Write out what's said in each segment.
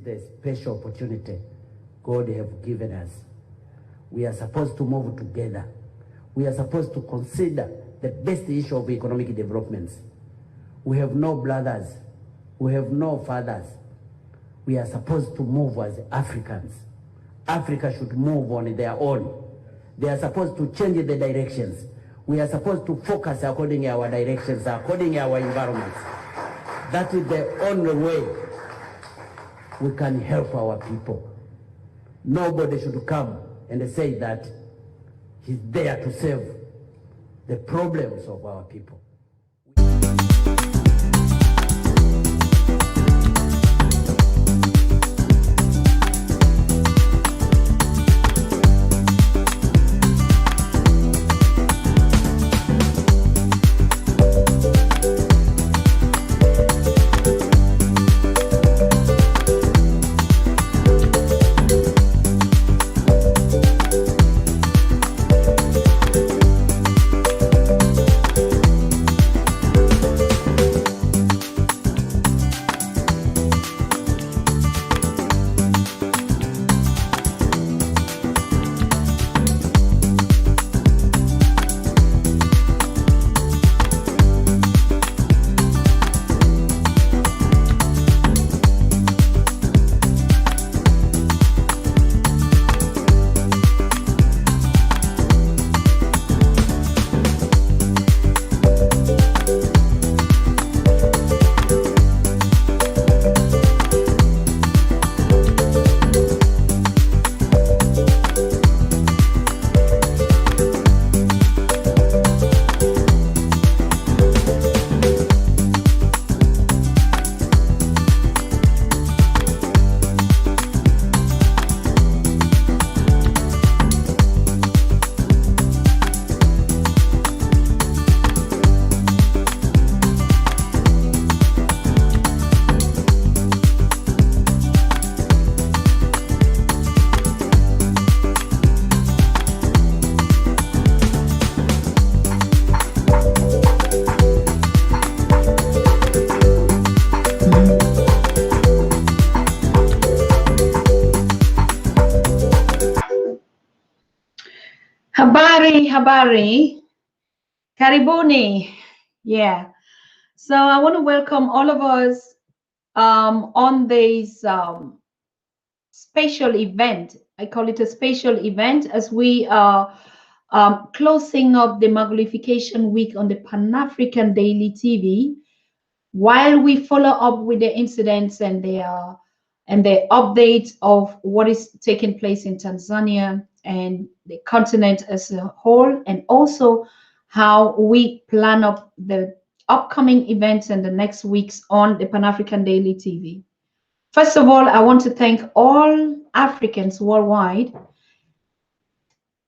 the special opportunity God have given us. We are supposed to move together. We are supposed to consider the best issue of economic developments. We have no brothers. We have no fathers. We are supposed to move as Africans. Africa should move on their own. They are supposed to change the directions. We are supposed to focus according to our directions, according to our environments. That is the only way we can help our people. Nobody should come and say that he's there to solve the problems of our people. Habari, karibuni. Yeah. So I want to welcome all of us on this special event. I call it a special event as we are closing up the Magulification week on the PanAfrican Daily TV, while we follow up with the incidents and the updates of what is taking place in Tanzania and the continent as a whole, and also how we plan up the upcoming events in the next weeks on the PanAfrican Daily TV. First of all, I want to thank all Africans worldwide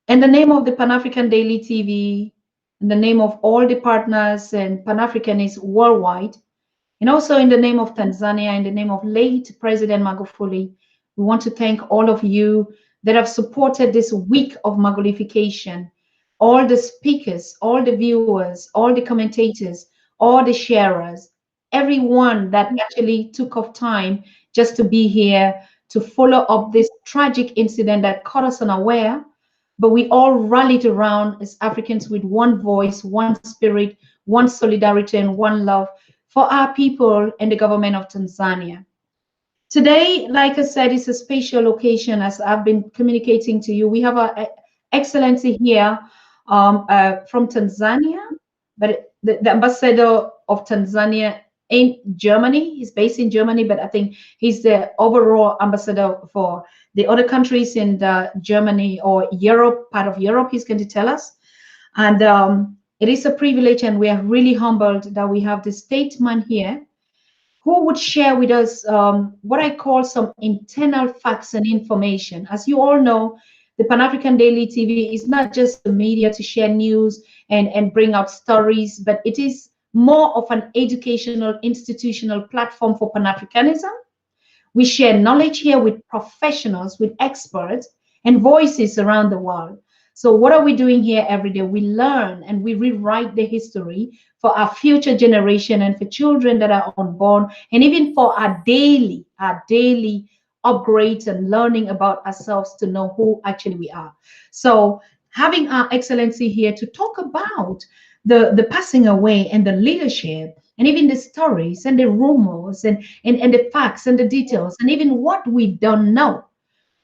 in the name of the PanAfrican Daily TV, in the name of all the partners and Pan-Africanists worldwide, and also in the name of Tanzania, in the name of late President Magufuli. We want to thank all of you that have supported this week of Magulification, all the speakers, all the viewers, all the commentators, all the sharers, everyone that actually took off time just to be here to follow up this tragic incident that caught us unaware, but we all rallied around as Africans with one voice, one spirit, one solidarity, and one love for our people and the government of Tanzania. Today, like I said, it's a special occasion, as I've been communicating to you. We have our excellency here from Tanzania, but the ambassador of Tanzania in Germany. He's based in Germany, but I think he's the overall ambassador for the other countries in Germany or Europe, part of Europe. He's going to tell us. And it is a privilege, and we are really humbled that we have the statesman here who would share with us what I call some internal facts and information. As you all know, the Pan-African Daily TV is not just a media to share news and bring out stories, but it is more of an educational, institutional platform for Pan-Africanism. We share knowledge here with professionals, with experts, and voices around the world. So what are we doing here every day? We learn and we rewrite the history for our future generation and for children that are unborn, and even for our daily upgrades and learning about ourselves to know who actually we are. So having our excellency here to talk about the passing away and the leadership and even the stories and the rumors and the facts and the details and even what we don't know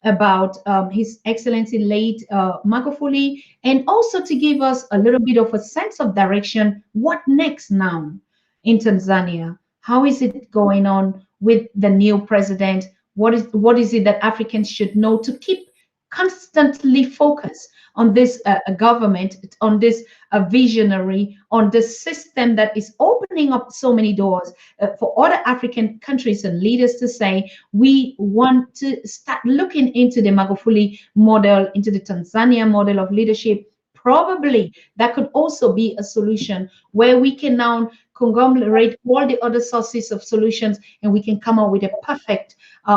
about His Excellency late Magufuli, and also to give us a little bit of a sense of direction. What next now in Tanzania? How is it going on with the new president? What is it that Africans should know to keep constantly focused on this government, on this visionary, on the system that is opening up so many doors for other African countries and leaders to say, we want to start looking into the Magufuli model, into the Tanzania model of leadership. Probably that could also be a solution where we can now conglomerate all the other sources of solutions and we can come up with a perfect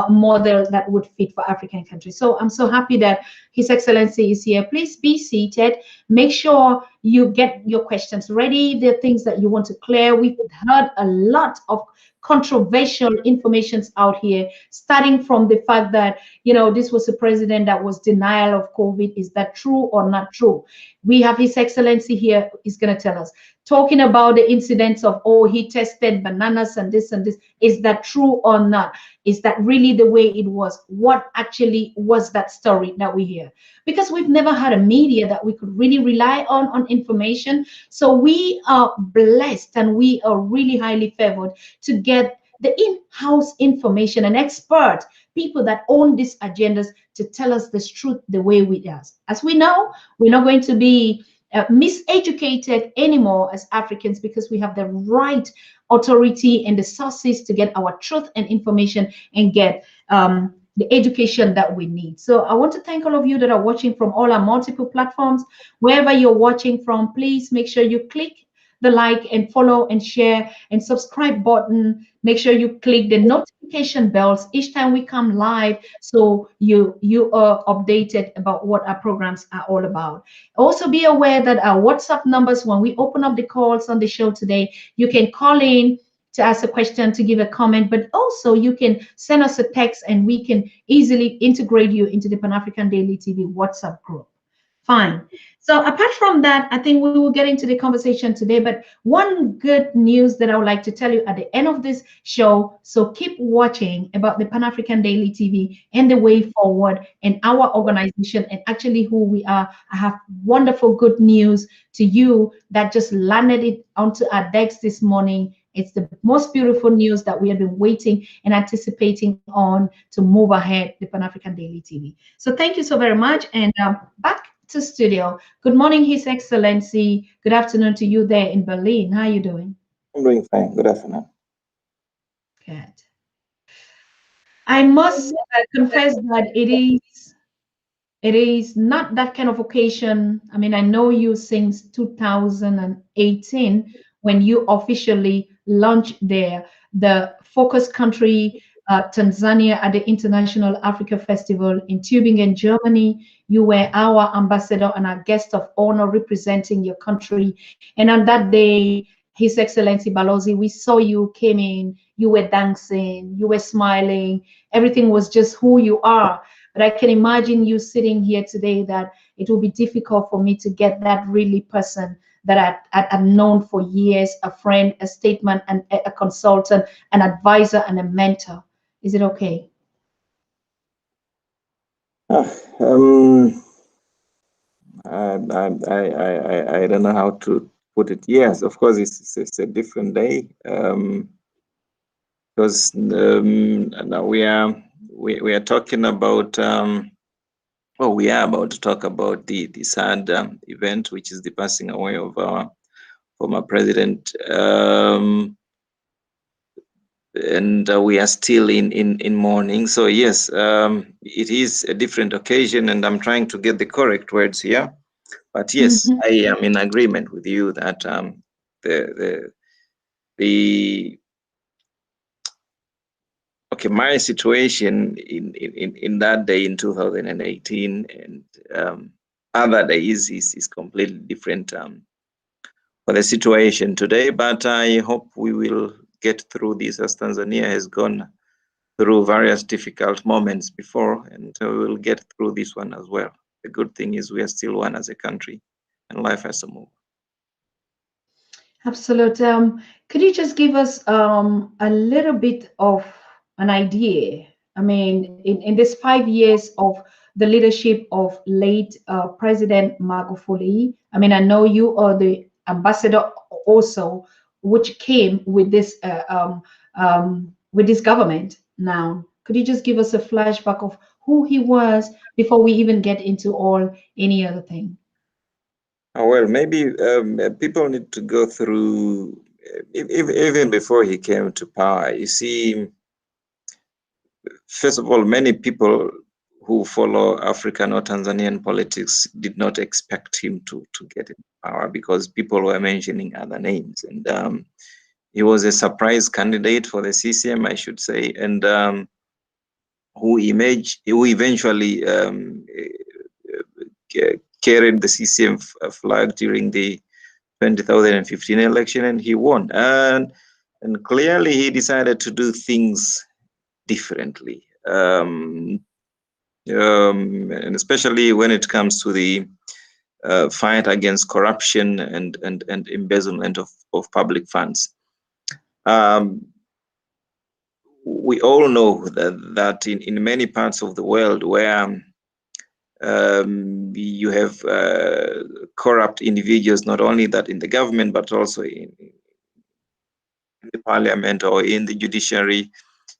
model that would fit for African countries. So I'm so happy that His Excellency is here. Please be seated. Make sure you get your questions ready. The things that you want to clear. We've heard a lot of controversial informations out here, starting from the fact that, you know, this was a president that was denial of COVID. Is that true or not true? We have His Excellency here. He's going to tell us. Talking about the incidents of, oh, he tested bananas and this and this. Is that true or not? Is that really the way it was? What actually was that story that we hear? Because we've never had a media that we could really rely on information. So we are blessed and we are really highly favored to get the in-house information and expert people that own these agendas to tell us this truth the way we are. As we know, we're not going to be miseducated anymore as Africans because we have the right authority and the sources to get our truth and information and get the education that we need. So I want to thank all of you that are watching from all our multiple platforms. Wherever you're watching from, please make sure you click the like and follow and share and subscribe button. Make sure you click the notification bells each time we come live so you are updated about what our programs are all about. Also be aware that our WhatsApp numbers, when we open up the calls on the show today, you can call in to ask a question, to give a comment, but also you can send us a text and we can easily integrate you into the Pan-African Daily TV WhatsApp group. Fine. So apart from that, I think we will get into the conversation today. But one good news that I would like to tell you at the end of this show, so keep watching about the Pan-African Daily TV and the way forward and our organization and actually who we are. I have wonderful good news to you that just landed it onto our decks this morning. It's the most beautiful news that we have been waiting and anticipating on to move ahead, the Pan-African Daily TV. So thank you so very much. And back to studio. Good morning, His Excellency. Good afternoon to you there in Berlin. How are you doing? I'm doing fine. Good afternoon. Good. I must confess that it is not that kind of occasion. I mean, I know you since 2018 when you officially launched the focus country Tanzania at the International Africa Festival in Tübingen, Germany. You were our ambassador and our guest of honor representing your country. And on that day, His Excellency Balozi, we saw you came in, you were dancing, you were smiling, everything was just who you are. But I can imagine you sitting here today that it will be difficult for me to get that really person that I've known for years, a friend, a statesman, and a consultant, an advisor, and a mentor. Is it okay? I don't know how to put it. Yes, of course, it's a different day because now we are talking about we are about to talk about the sad event, which is the passing away of our former president. And we are still in mourning. So yes, it is a different occasion, and I'm trying to get the correct words here. But yes, I am in agreement with you that my situation in that day in 2018 and other days is completely different for the situation today. But I hope we will get through this, as Tanzania has gone through various difficult moments before, and we'll get through this one as well. The good thing is we are still one as a country, and life has to move. Absolutely. Could you just give us a little bit of an idea? I mean, in this 5 years of the leadership of late President Magufuli, I mean, I know you are the ambassador also, which came with this government now. Could you just give us a flashback of who he was before we even get into any other thing? Oh, well, maybe people need to go through, even before he came to power. You see, first of all, many people who follow African or Tanzanian politics did not expect him to get in power, because people were mentioning other names. And he was a surprise candidate for the CCM, I should say, and who eventually carried the CCM flag during the 2015 election, and he won. And clearly he decided to do things differently, and especially when it comes to the fight against corruption and embezzlement of public funds. We all know that in many parts of the world where you have corrupt individuals, not only that in the government, but also in the parliament or in the judiciary,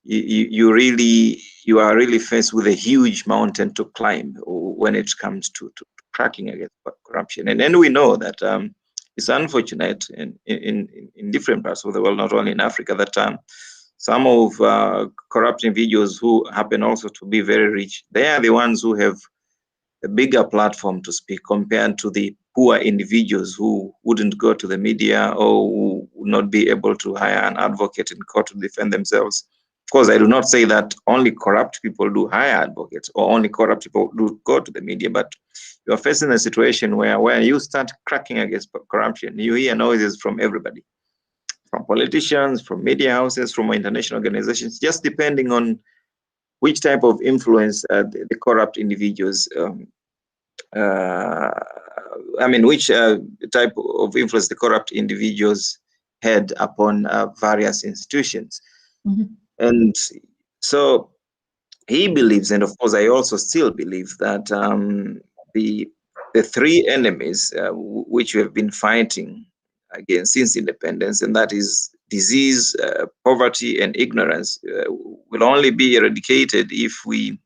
you are really faced with a huge mountain to climb when it comes to cracking against corruption. And we know that it's unfortunate in different parts of the world, not only in Africa, that some of corrupt individuals who happen also to be very rich, they are the ones who have a bigger platform to speak compared to the poor individuals who wouldn't go to the media or who would not be able to hire an advocate in court to defend themselves. Of course, I do not say that only corrupt people do hire advocates or only corrupt people do go to the media, but you are facing a situation where you start cracking against corruption, you hear noises from everybody, from politicians, from media houses, from international organizations, just depending on which type of influence the corrupt individuals, which type of influence the corrupt individuals had upon various institutions. Mm-hmm. And so he believes, and of course I also still believe, that the three enemies which we have been fighting against since independence, and that is disease, poverty, and ignorance, will only be eradicated if we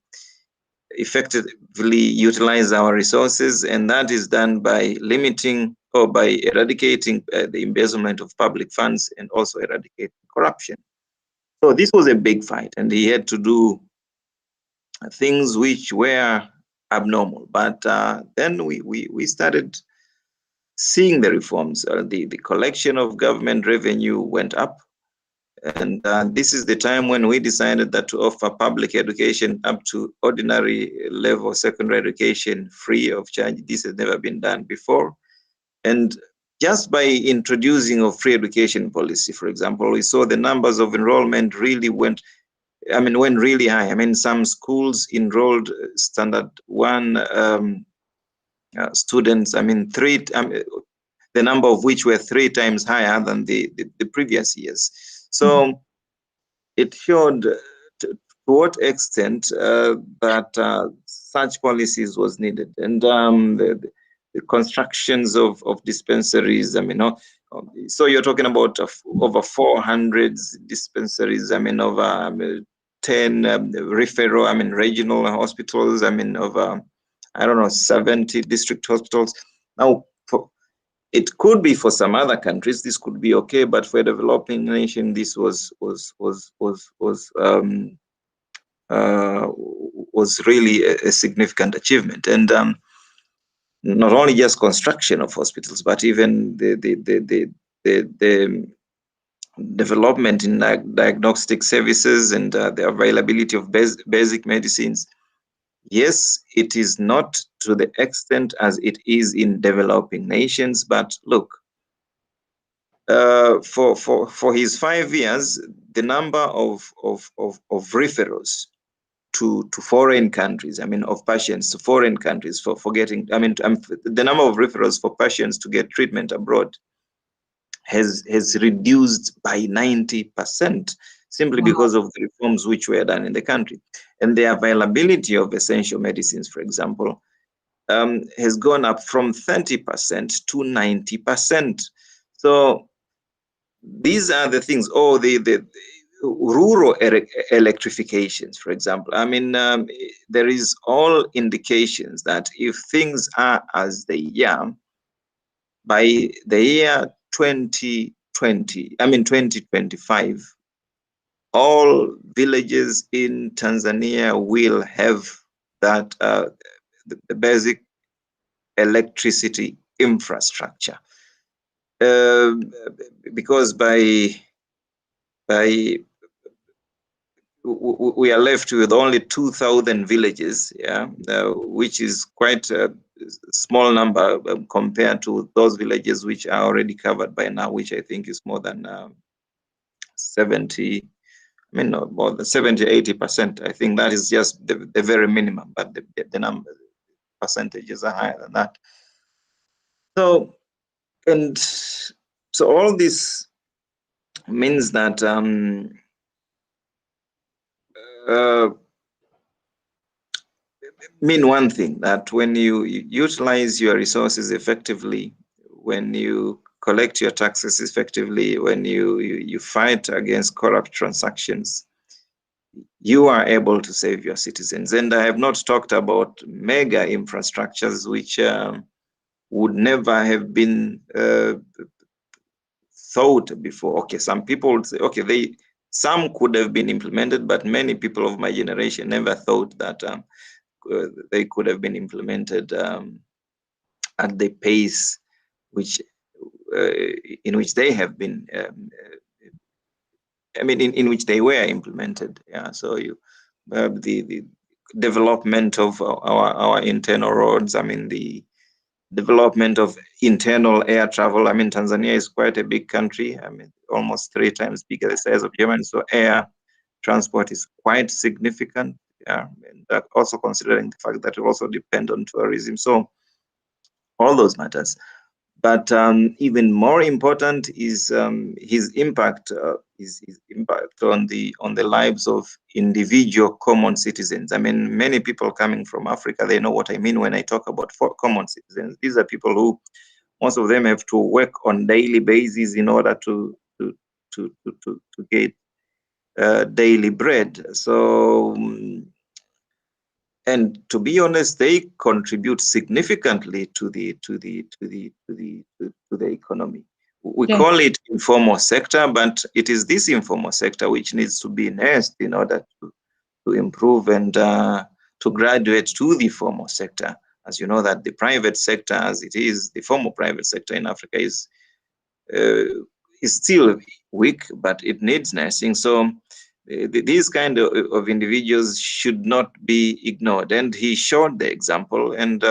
effectively utilize our resources, and that is done by limiting or by eradicating the embezzlement of public funds and also eradicating corruption. So this was a big fight, and he had to do things which were abnormal. But then we started seeing the reforms. The collection of government revenue went up. And this is the time when we decided that to offer public education up to ordinary level secondary education free of charge. This has never been done before. And just by introducing of free education policy, for example, we saw the numbers of enrollment really went really high. Some schools enrolled standard 1 students, the number of which were 3 times higher than the previous years. So it showed to what extent that such policies was needed. And the constructions of dispensaries, so you're talking about over 400 dispensaries, over 10 referral, regional hospitals, over, 70 district hospitals. Now, it could be for some other countries, this could be okay, but for a developing nation, this was really a significant achievement. And not only just construction of hospitals, but even the development in diagnostic services and the availability of basic medicines. Yes, it is not to the extent as it is in developing nations, but look, for his 5 years, the number of referrals to foreign countries, I mean, of patients to foreign countries for getting, I mean, the number of referrals for patients to get treatment abroad has reduced by 90%, simply because of the reforms which were done in the country. And the availability of essential medicines, for example, has gone up from 30% to 90%. So these are the things, or the rural electrifications, for example. I mean, there is all indications that if things are as they are, by the year 2025, all villages in Tanzania will have that the basic electricity infrastructure, because we are left with only 2,000 villages, yeah, which is quite a small number compared to those villages which are already covered by now, which I think is more than 70, I mean, no, more than 70, 80%. I think that is just the very minimum, but the number percentages are higher than that. So, and so all this means that mean one thing, that when you utilize your resources effectively, when you collect your taxes effectively, when you fight against corrupt transactions, you are able to save your citizens. And I have not talked about mega infrastructures which would never have been thought before. Okay, some people would say, okay, some could have been implemented, but many people of my generation never thought that they could have been implemented at the pace which in which they have been. I mean, in which they were implemented. Yeah. So the development of our internal roads. I mean, the development of internal air travel. I mean, Tanzania is quite a big country. I mean, almost 3 times bigger the size of Yemen. So air transport is quite significant. Yeah, and also considering the fact that we also depend on tourism. So all those matters. But even more important is his impact on the lives of individual common citizens. I mean, many people coming from Africa, they know what I mean when I talk about common citizens. These are people who, most of them have to work on daily basis in order to get daily bread. So, and to be honest, they contribute significantly to the economy. We call it informal sector, but it is this informal sector which needs to be nursed in order to improve and to graduate to the formal sector. As you know, that the private sector, as it is, the formal private sector in Africa is still weak, but it needs nursing. So these kind of individuals should not be ignored. And he showed the example. And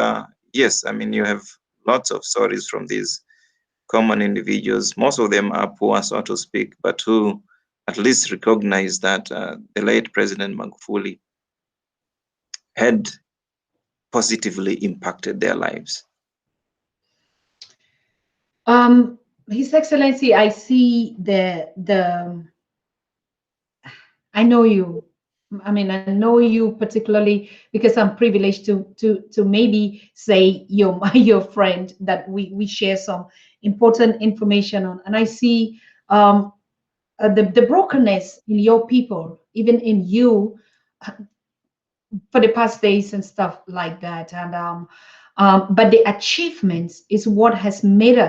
yes, I mean, you have lots of stories from these common individuals. Most of them are poor, so to speak, but who at least recognize that the late President Magufuli had positively impacted their lives. His Excellency, I see I know you. I mean, I know you particularly because I'm privileged to maybe say you're your friend, that we share some important information on, and I see the brokenness in your people, even in you, for the past days and stuff like that. And but the achievements is what has made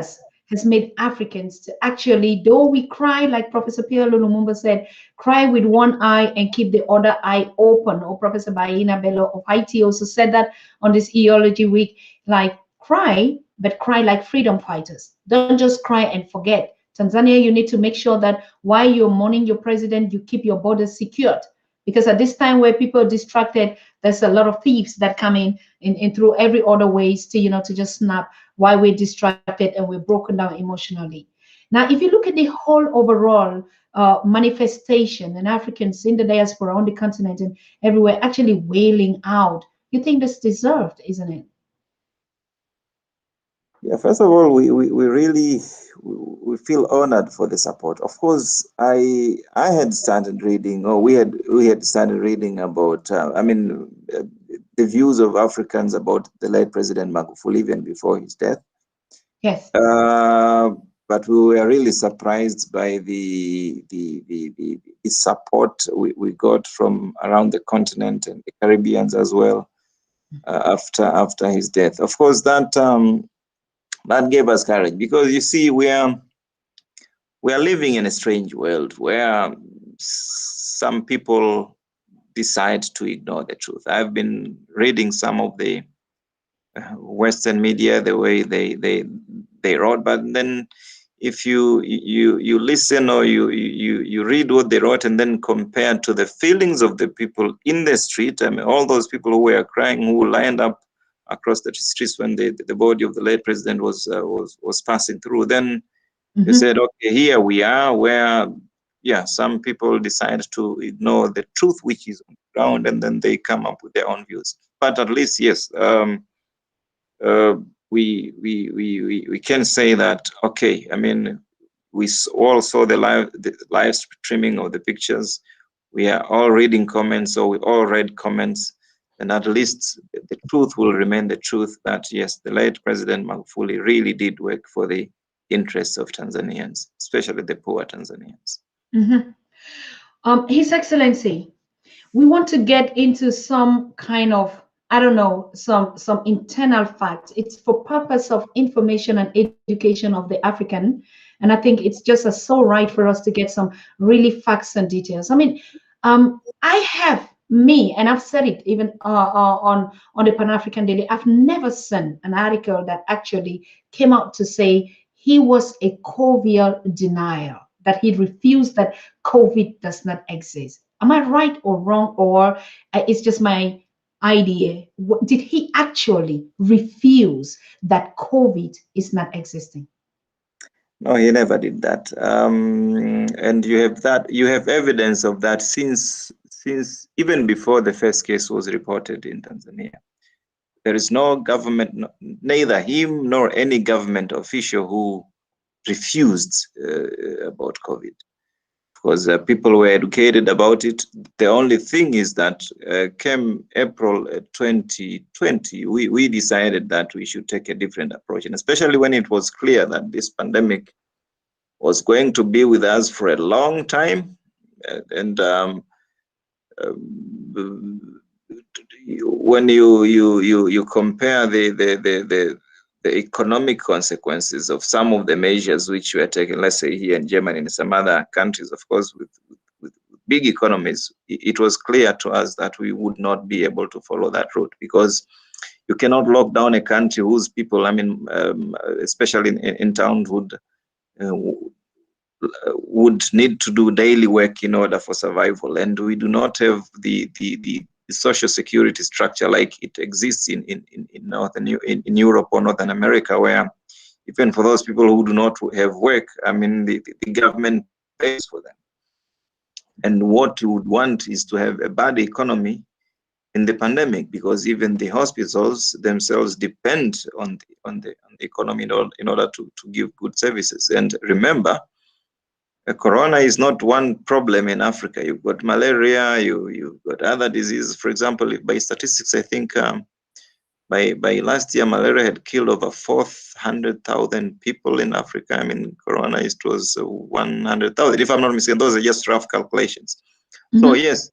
Africans to actually, though we cry, like Professor Pierre Lumumba said, cry with one eye and keep the other eye open. Or Professor Baina Bello of Haiti also said that on this Eology Week, like cry, but cry like freedom fighters. Don't just cry and forget. Tanzania, you need to make sure that while you're mourning your president, you keep your borders secured. Because at this time where people are distracted, there's a lot of thieves that come in through every other ways to, to just snap while we're distracted and we're broken down emotionally. Now, if you look at the whole overall manifestation and Africans in the diaspora on the continent and everywhere actually wailing out, you think that's deserved, isn't it? Yeah, first of all, we really feel honored for the support. Of course, I had started reading, or we had started reading about, the views of Africans about the late President Magufuli even before his death. Yes. But we were really surprised by the support we got from around the continent and the Caribbeans as well after his death. Of course, that gave us courage, because you see, we are living in a strange world where some people decide to ignore the truth. I've been reading some of the Western media, the way they wrote, but then if you listen, or you read what they wrote and then compare to the feelings of the people in the street, I mean, all those people who were crying, who lined up across the streets when the body of the late president was passing through, then they said, okay, here we are, where some people decide to ignore the truth which is on the ground, and then they come up with their own views. But at least, yes, we can say that, okay, I mean, we all saw the live streaming of the pictures. We are all reading comments, so we all read comments, and at least the truth will remain the truth, that yes, the late President Magufuli really did work for the interests of Tanzanians, especially the poor Tanzanians. His Excellency, we want to get into some kind of, I don't know, some internal facts. It's for purpose of information and education of the African, and I think it's just so right for us to get some really facts and details. I mean, I have and I've said it even on the Pan-African Daily, I've never seen an article that actually came out to say he was a COVID denier, that he refused that COVID does not exist. Am I right or wrong, or it's just my idea? Did he actually refuse that COVID is not existing? No, he never did that. And you have evidence of that since even before the first case was reported in Tanzania. There is no government, neither him nor any government official, who refused about COVID, because people were educated about it. The only thing is that came April 2020, we decided that we should take a different approach, and especially when it was clear that this pandemic was going to be with us for a long time, and when you compare the economic consequences of some of the measures which were taken, let's say here in Germany and some other countries, of course, with big economies, it was clear to us that we would not be able to follow that route, because you cannot lock down a country whose people, I mean, especially in towns, would need to do daily work in order for survival, and we do not have the social security structure like it exists in Europe or Northern America, where even for those people who do not have work, I mean, the government pays for them. And what you would want is to have a bad economy in the pandemic, because even the hospitals themselves depend on the economy in order to give good services. And remember, corona is not one problem in Africa. You've got malaria, you've got other diseases. For example, by statistics, I think by last year, malaria had killed over 400,000 people in Africa. I mean, corona, it was 100,000. If I'm not mistaken, those are just rough calculations. So yes,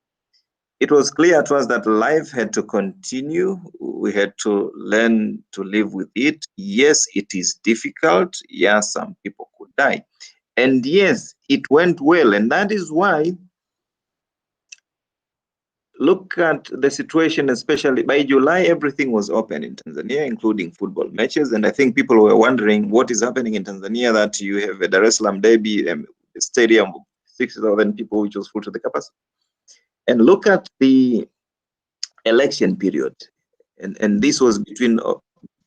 it was clear to us that life had to continue. We had to learn to live with it. Yes, it is difficult. Yes, some people could die. And yes, it went well. And that is why, look at the situation, especially by July, everything was open in Tanzania, including football matches. And I think people were wondering what is happening in Tanzania, that you have a Dar es Salaam derby, a stadium of 60,000 people, which was full to the capacity. And look at the election period. And this was between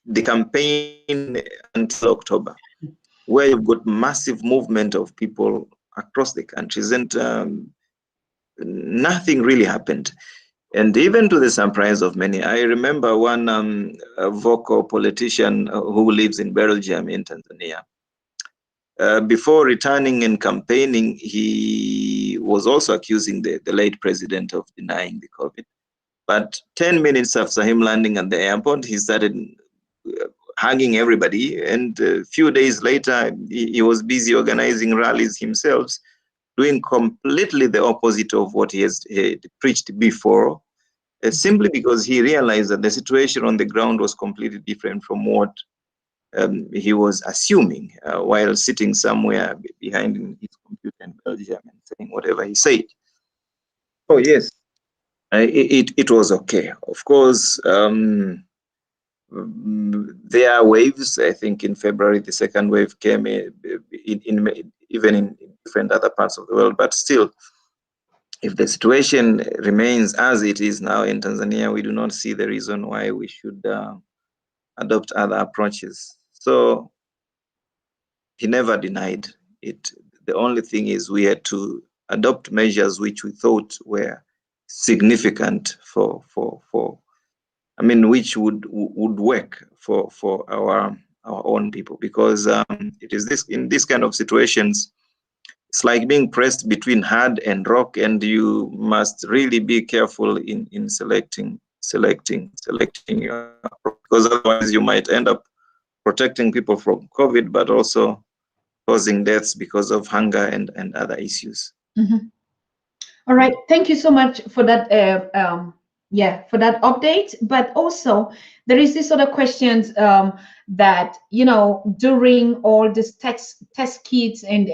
the campaign until October. where you've got massive movement of people across the countries, and nothing really happened. And even to the surprise of many, I remember one vocal politician who lives in Belgium in Tanzania. Before returning and campaigning, he was also accusing the late president of denying the COVID. But 10 minutes after him landing at the airport, he started hugging everybody. And a few days later, he was busy organizing rallies himself, doing completely the opposite of what he has preached before, simply because he realized that the situation on the ground was completely different from what he was assuming while sitting somewhere behind his computer in Belgium and saying whatever he said. Oh, yes, it was okay. Of course, there are waves. I think in February, the second wave came even in different other parts of the world, but still, if the situation remains as it is now in Tanzania, we do not see the reason why we should adopt other approaches. So he never denied it. The only thing is we had to adopt measures which we thought were significant which would work for our own people, because it is in this kind of situations, it's like being pressed between hard and rock, and you must really be careful in selecting your approach, because otherwise you might end up protecting people from COVID, but also causing deaths because of hunger and other issues. Mm-hmm. All right, thank you so much for that. For that update. But also, there is this other questions that during all this test kits and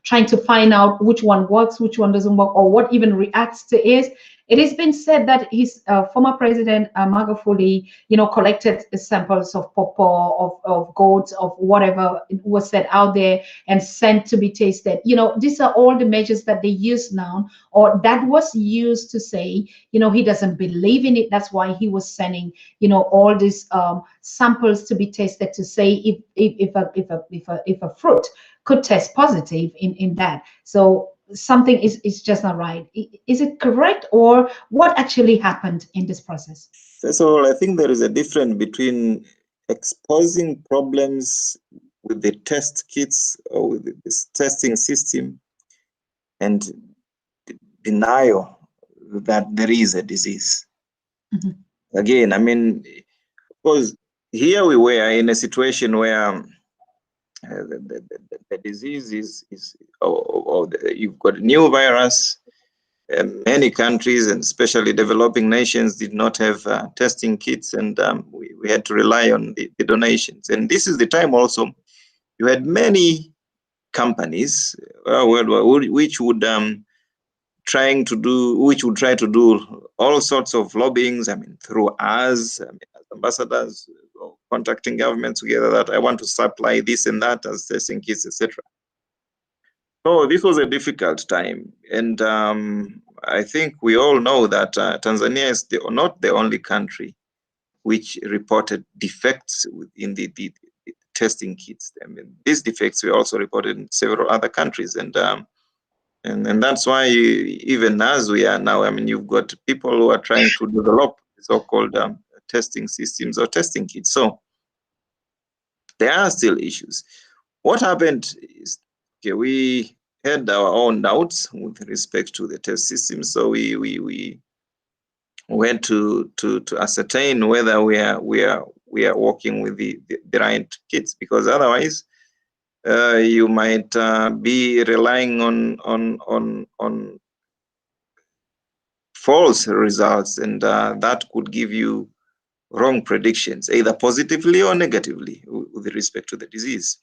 trying to find out which one works, which one doesn't work, or what even reacts to it. It has been said that his former president Magufuli, collected samples of pawpaw, of goats, of whatever was set out there and sent to be tasted. These are all the measures that they use now, or that was used to say, he doesn't believe in it. That's why he was sending, all these samples to be tested to say if a fruit could test positive in that. So something is just not right. Is it correct, or what actually happened in this process? First of all, I think there is a difference between exposing problems with the test kits or with this testing system and denial that there is a disease. Mm-hmm. Again, because here we were in a situation where the disease is you've got a new virus. Many countries, and especially developing nations, did not have testing kits, and we had to rely on the donations. And this is the time also you had many companies worldwide which would try to do all sorts of lobbyings. Through us, as ambassadors, contacting governments together that I want to supply this and that as testing kits, etc. So this was a difficult time, and I think we all know that Tanzania is not the only country which reported defects in the testing kits. These defects were also reported in several other countries, and that's why even as we are now, you've got people who are trying to develop so-called testing systems or testing kits. So there are still issues. What happened is, we had our own doubts with respect to the test system, so we went to ascertain whether we are working with the right kits, because otherwise you might be relying on false results, and that could give you wrong predictions, either positively or negatively, with respect to the disease.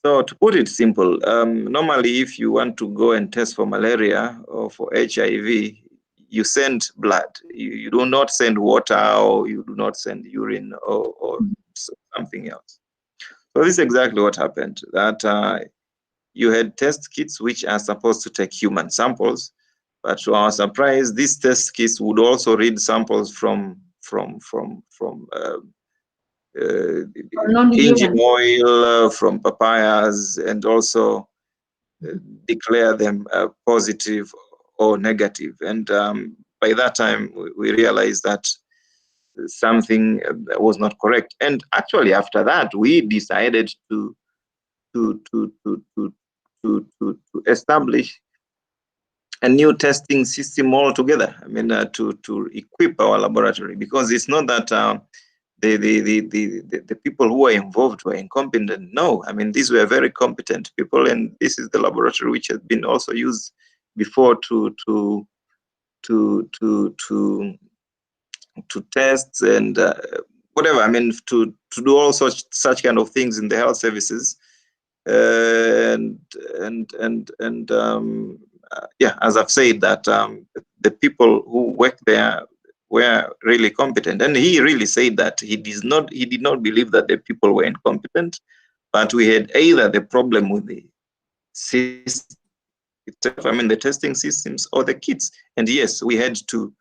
So to put it simple, normally if you want to go and test for malaria or for HIV, you send blood. You do not send water, or you do not send urine or something else. So this is exactly what happened, that you had test kits which are supposed to take human samples, but to our surprise, these test kits would also read samples from non-human engine oil from papayas, and also declare them positive or negative. And by that time, we realized that something was not correct. And actually, after that, we decided to establish a new testing system altogether. I mean, to equip our laboratory, because it's not that the people who were involved were incompetent. No, I mean, these were very competent people, and this is the laboratory which has been also used before to test and whatever. I mean, to do all such kind of things in the health services. Yeah, as I've said, that the people who work there were really competent, and he really said that he did not believe that the people were incompetent, but we had either the problem with the system itself, I mean the testing systems, or the kits. And yes, we had to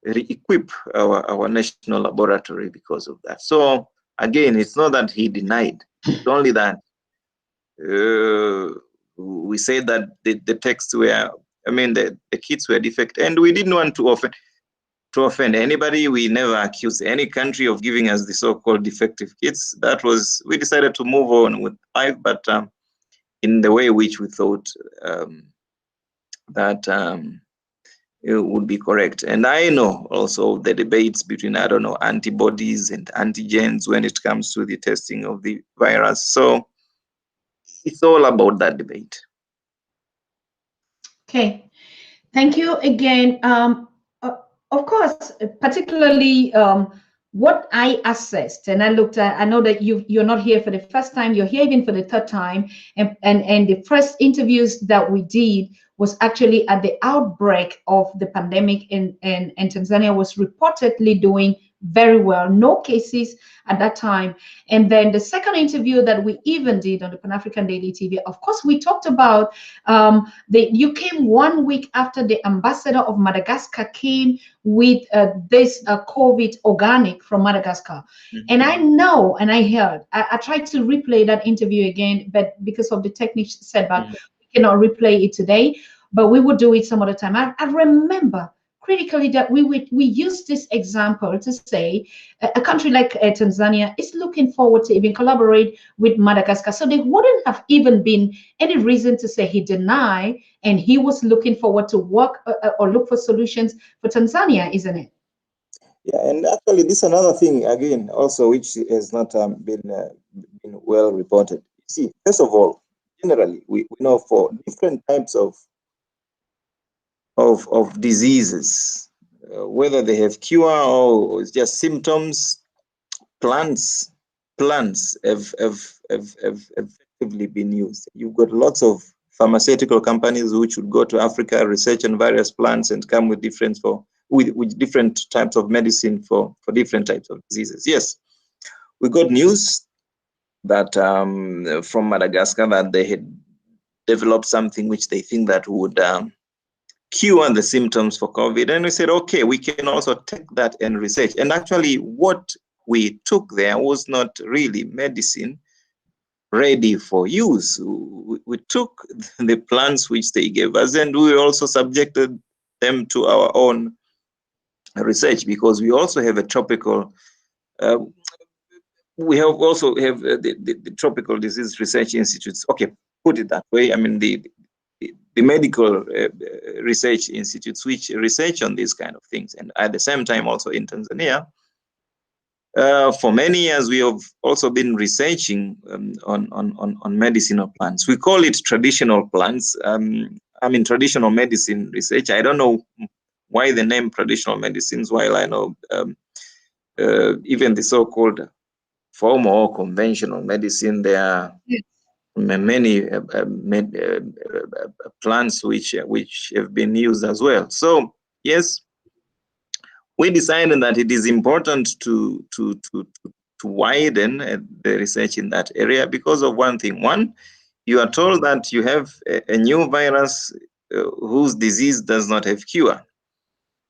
re-equip our national laboratory because of that. So again, it's not that he denied, it's only that we said that the texts were, I mean, the kits were defective, and we didn't want to offend anybody. We never accused any country of giving us the so-called defective kits. That was, we decided to move on with life, but in the way which we thought that it would be correct. And I know also the debates between, I don't know, antibodies and antigens when it comes to the testing of the virus. So it's all about that debate. Okay, thank you again. Of course, particularly what I assessed, and I looked at, I know that you're not here for the first time, you're here even for the third time, and the first interviews that we did was actually at the outbreak of the pandemic, and Tanzania was reportedly doing very well, no cases at that time. And then the second interview that we even did on the PanAfrican Daily TV, of course, we talked about you came 1 week after the ambassador of Madagascar came with this COVID organic from Madagascar. Mm-hmm. And I know, and I heard, I tried to replay that interview again, but because of the technical setback, mm-hmm, we cannot replay it today, but we will do it some other time. I remember critically that we use this example to say a country like Tanzania is looking forward to even collaborate with Madagascar. So there wouldn't have even been any reason to say he denied, and he was looking forward to work or look for solutions for Tanzania, isn't it? Yeah, and actually this is another thing again also which has not been well reported. You see, first of all, generally we know for different types of diseases, whether they have cure or it's just symptoms, plants have effectively been used. You've got lots of pharmaceutical companies which would go to Africa, research on various plants, and come with different types of medicine for different types of diseases. Yes, we got news that from Madagascar that they had developed something which they think that would cure the symptoms for COVID. And we said, okay, we can also take that and research. And actually what we took there was not really medicine ready for use. We took the plants which they gave us, and we also subjected them to our own research, because we also have a tropical, we also have the Tropical Disease Research Institutes. Okay, put it that way. I mean, the medical research institutes which research on these kind of things. And at the same time, also in Tanzania, for many years, we have also been researching on medicinal plants. We call it traditional plants. I mean, traditional medicine research. I don't know why the name traditional medicines, while I know even the so-called formal or conventional medicine, there are many plants which have been used as well. So yes, we decided that it is important to widen the research in that area because of one thing. One, you are told that you have a new virus whose disease does not have cure.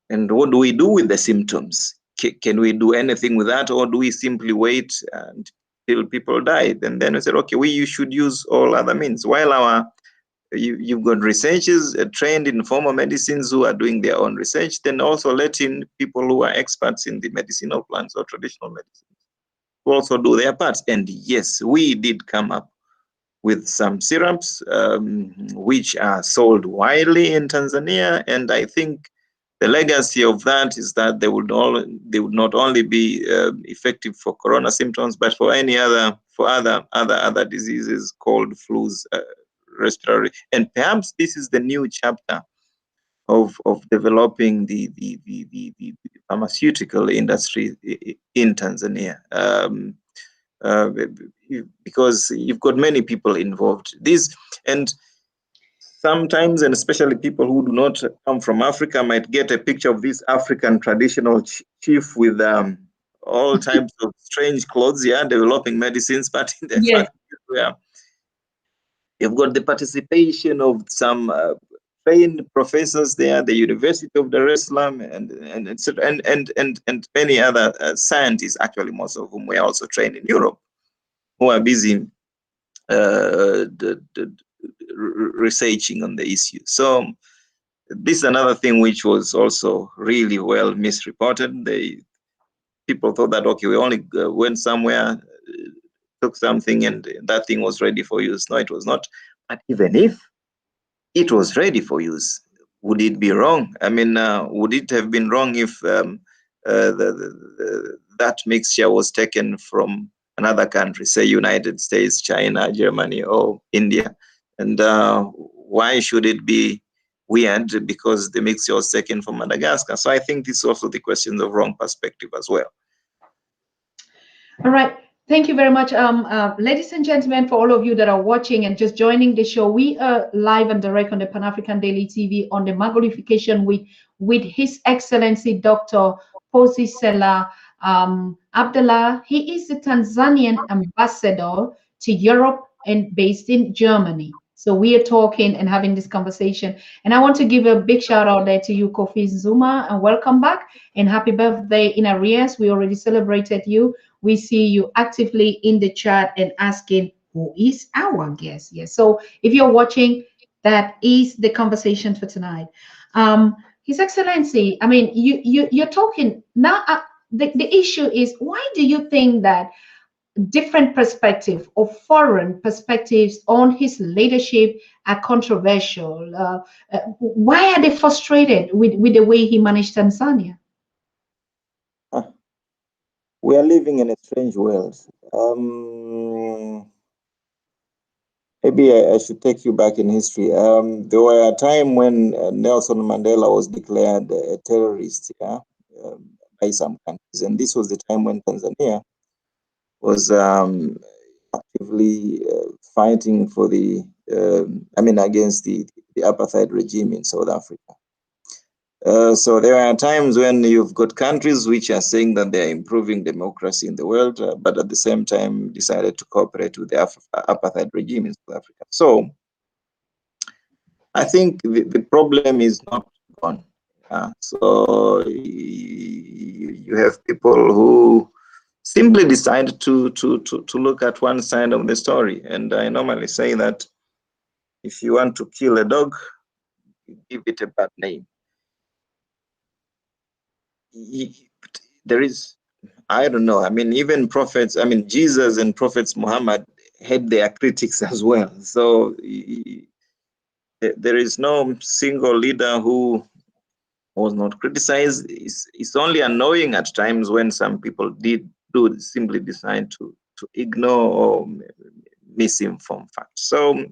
And what do we do with the symptoms? can we do anything with that, or do we simply wait until people die? And then we said, okay, you should use all other means. While you've got researchers trained in formal medicines who are doing their own research, then also let in people who are experts in the medicinal plants or traditional medicines to also do their parts. And yes, we did come up with some syrups which are sold widely in Tanzania, and I think the legacy of that is that they would not only be effective for corona symptoms, but for other diseases, cold, flus, respiratory. And perhaps this is the new chapter of developing the pharmaceutical industry in Tanzania. Because you've got many people involved. And sometimes, and especially people who do not come from Africa, might get a picture of this African traditional chief with all types of strange clothes, developing medicines. But in the fact, you've got the participation of some trained professors there, the University of Dar es Salaam, and many other scientists, actually most of whom were also trained in Europe, who are busy researching on the issue. So this is another thing which was also really well misreported. People thought that, okay, we only went somewhere, took something, and that thing was ready for use. No, it was not. But even if it was ready for use, would it be wrong? I mean, would it have been wrong if that mixture was taken from another country, say United States, China, Germany, or India? And why should it be weird because the mixture was taken from Madagascar? So I think this is also the question of wrong perspective as well. All right. Thank you very much. Ladies and gentlemen, for all of you that are watching and just joining the show, we are live and direct on the PanAfrican Daily TV on the Magulification Week with His Excellency Dr. Possi Selah Abdellah. He is the Tanzanian ambassador to Europe and based in Germany. So we are talking and having this conversation. And I want to give a big shout out there to you, Kofi Zuma, and welcome back and happy birthday in arrears. We already celebrated you. We see you actively in the chat and asking who is our guest. Yes. So if you're watching, that is the conversation for tonight. His Excellency, I mean, you're talking now. The issue is, why do you think that different perspectives or foreign perspectives on his leadership are controversial? Why are they frustrated with the way he managed Tanzania? We are living in a strange world. Maybe I should take you back in history. There were a time when Nelson Mandela was declared a terrorist by some countries. And this was the time when Tanzania was actively fighting for against the apartheid regime in South Africa. So there are times when you've got countries which are saying that they're improving democracy in the world, but at the same time decided to cooperate with the apartheid regime in South Africa. So I think the problem is not gone. So you have people who simply decide to look at one side of the story. And I normally say that if you want to kill a dog, you give it a bad name. There is, I don't know, I mean, even prophets, I mean, Jesus and prophets Muhammad had their critics as well. So there is no single leader who was not criticized. It's only annoying at times when some people do simply decide to ignore or misinform facts. So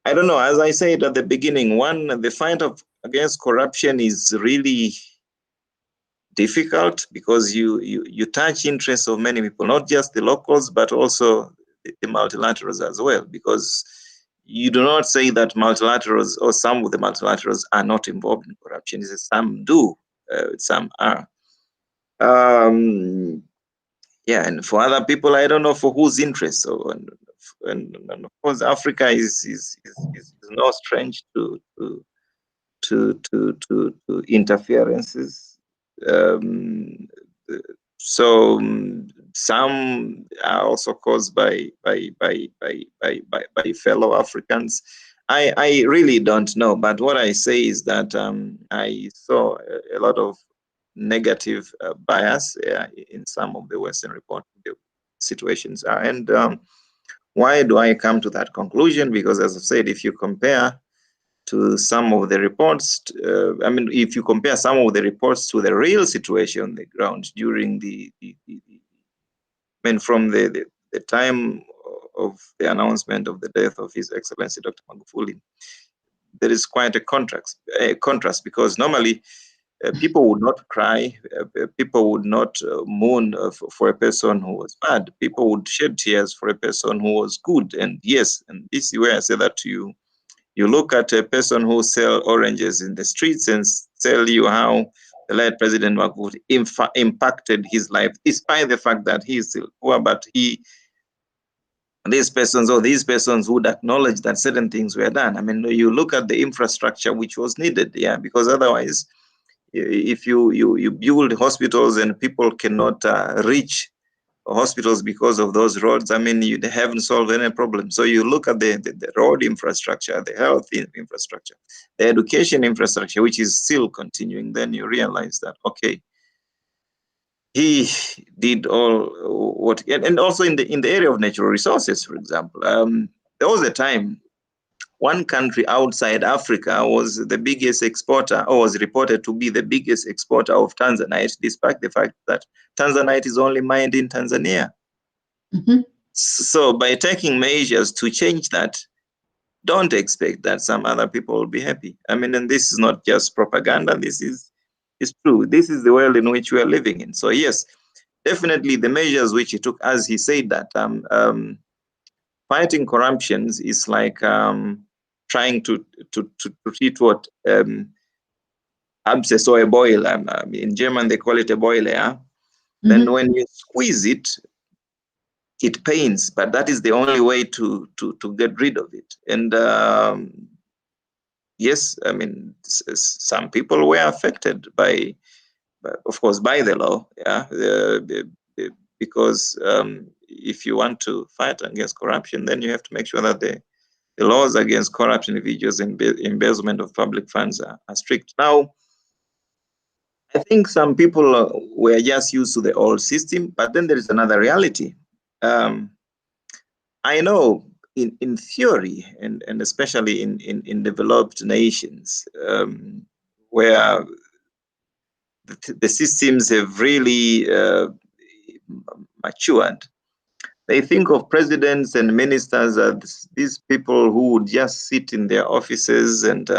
I don't know, as I said at the beginning, the fight against corruption is really difficult because you touch interests of many people, not just the locals, but also the multilaterals as well, because you do not say that multilaterals or some of the multilaterals are not involved in corruption. Some do, some are. Yeah, and for other people, I don't know for whose interests. So, and of course, Africa is no strange to interferences. So some are also caused by fellow Africans. I really don't know, but what I say is that I saw a lot of negative bias in some of the Western reporting situations. And why do I come to that conclusion? Because, as I've said, if you compare to some of the reports, I mean, if you compare some of the reports to the real situation on the ground during from the time of the announcement of the death of His Excellency Dr. Magufuli, there is quite a contrast, because normally people would not cry, people would not mourn for a person who was bad. People would shed tears for a person who was good. And yes, and this is where I say that to you. You look at a person who sells oranges in the streets and tell you how the late President Magufuli impacted his life, despite the fact that he is still poor, but these persons would acknowledge that certain things were done. I mean, you look at the infrastructure which was needed, because otherwise, if you build hospitals and people cannot reach hospitals because of those roads, I mean, you haven't solved any problem. So you look at the road infrastructure, the health infrastructure, the education infrastructure, which is still continuing, then you realize that, okay, he did all what, and also in the area of natural resources, for example, there was a time one country outside Africa was the biggest exporter, or was reported to be the biggest exporter of Tanzanite, despite the fact that Tanzanite is only mined in Tanzania. Mm-hmm. So by taking measures to change that, don't expect that some other people will be happy. I mean, and this is not just propaganda, this is true. This is the world in which we are living in. So yes, definitely the measures which he took, as he said that fighting corruptions is like trying to treat what abscess or a boil. In German they call it a boil. Yeah. Mm-hmm. Then when you squeeze it, it pains, but that is the only way to get rid of it. And yes, I mean, some people were affected by of course, by the law. Yeah, because if you want to fight against corruption, then you have to make sure that the laws against corruption, individuals, and embezzlement of public funds are strict. Now, I think some people were just used to the old system, but then there is another reality. I know in theory, and especially in developed nations, where the systems have really matured, they think of presidents and ministers as these people who would just sit in their offices and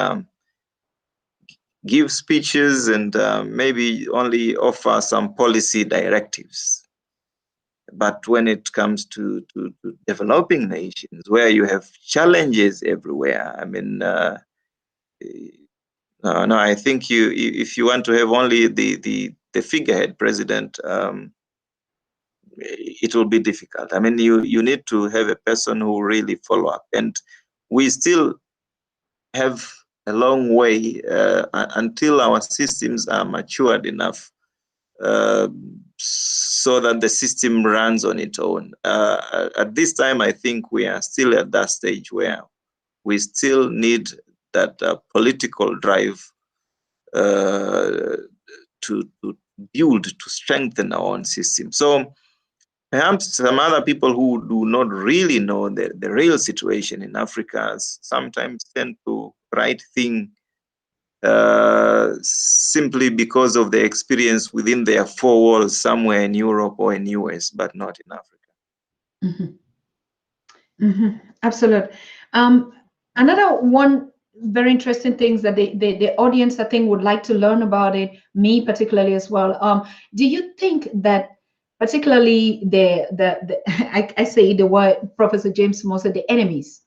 give speeches and maybe only offer some policy directives. But when it comes to developing nations, where you have challenges everywhere, I mean, no, I think if you want to have only the figurehead president, it will be difficult. I mean, you need to have a person who really follow up, and we still have a long way until our systems are matured enough so that the system runs on its own. At this time, I think we are still at that stage where we still need that political drive to build, to strengthen our own system. So perhaps some other people who do not really know the real situation in Africa sometimes tend to write things simply because of the experience within their four walls somewhere in Europe or in US, but not in Africa. Mm-hmm. Mm-hmm. Absolutely. Another one very interesting things that the audience, I think, would like to learn about it, me particularly as well. Do you think that particularly I say the word Professor James Moore said, the enemies,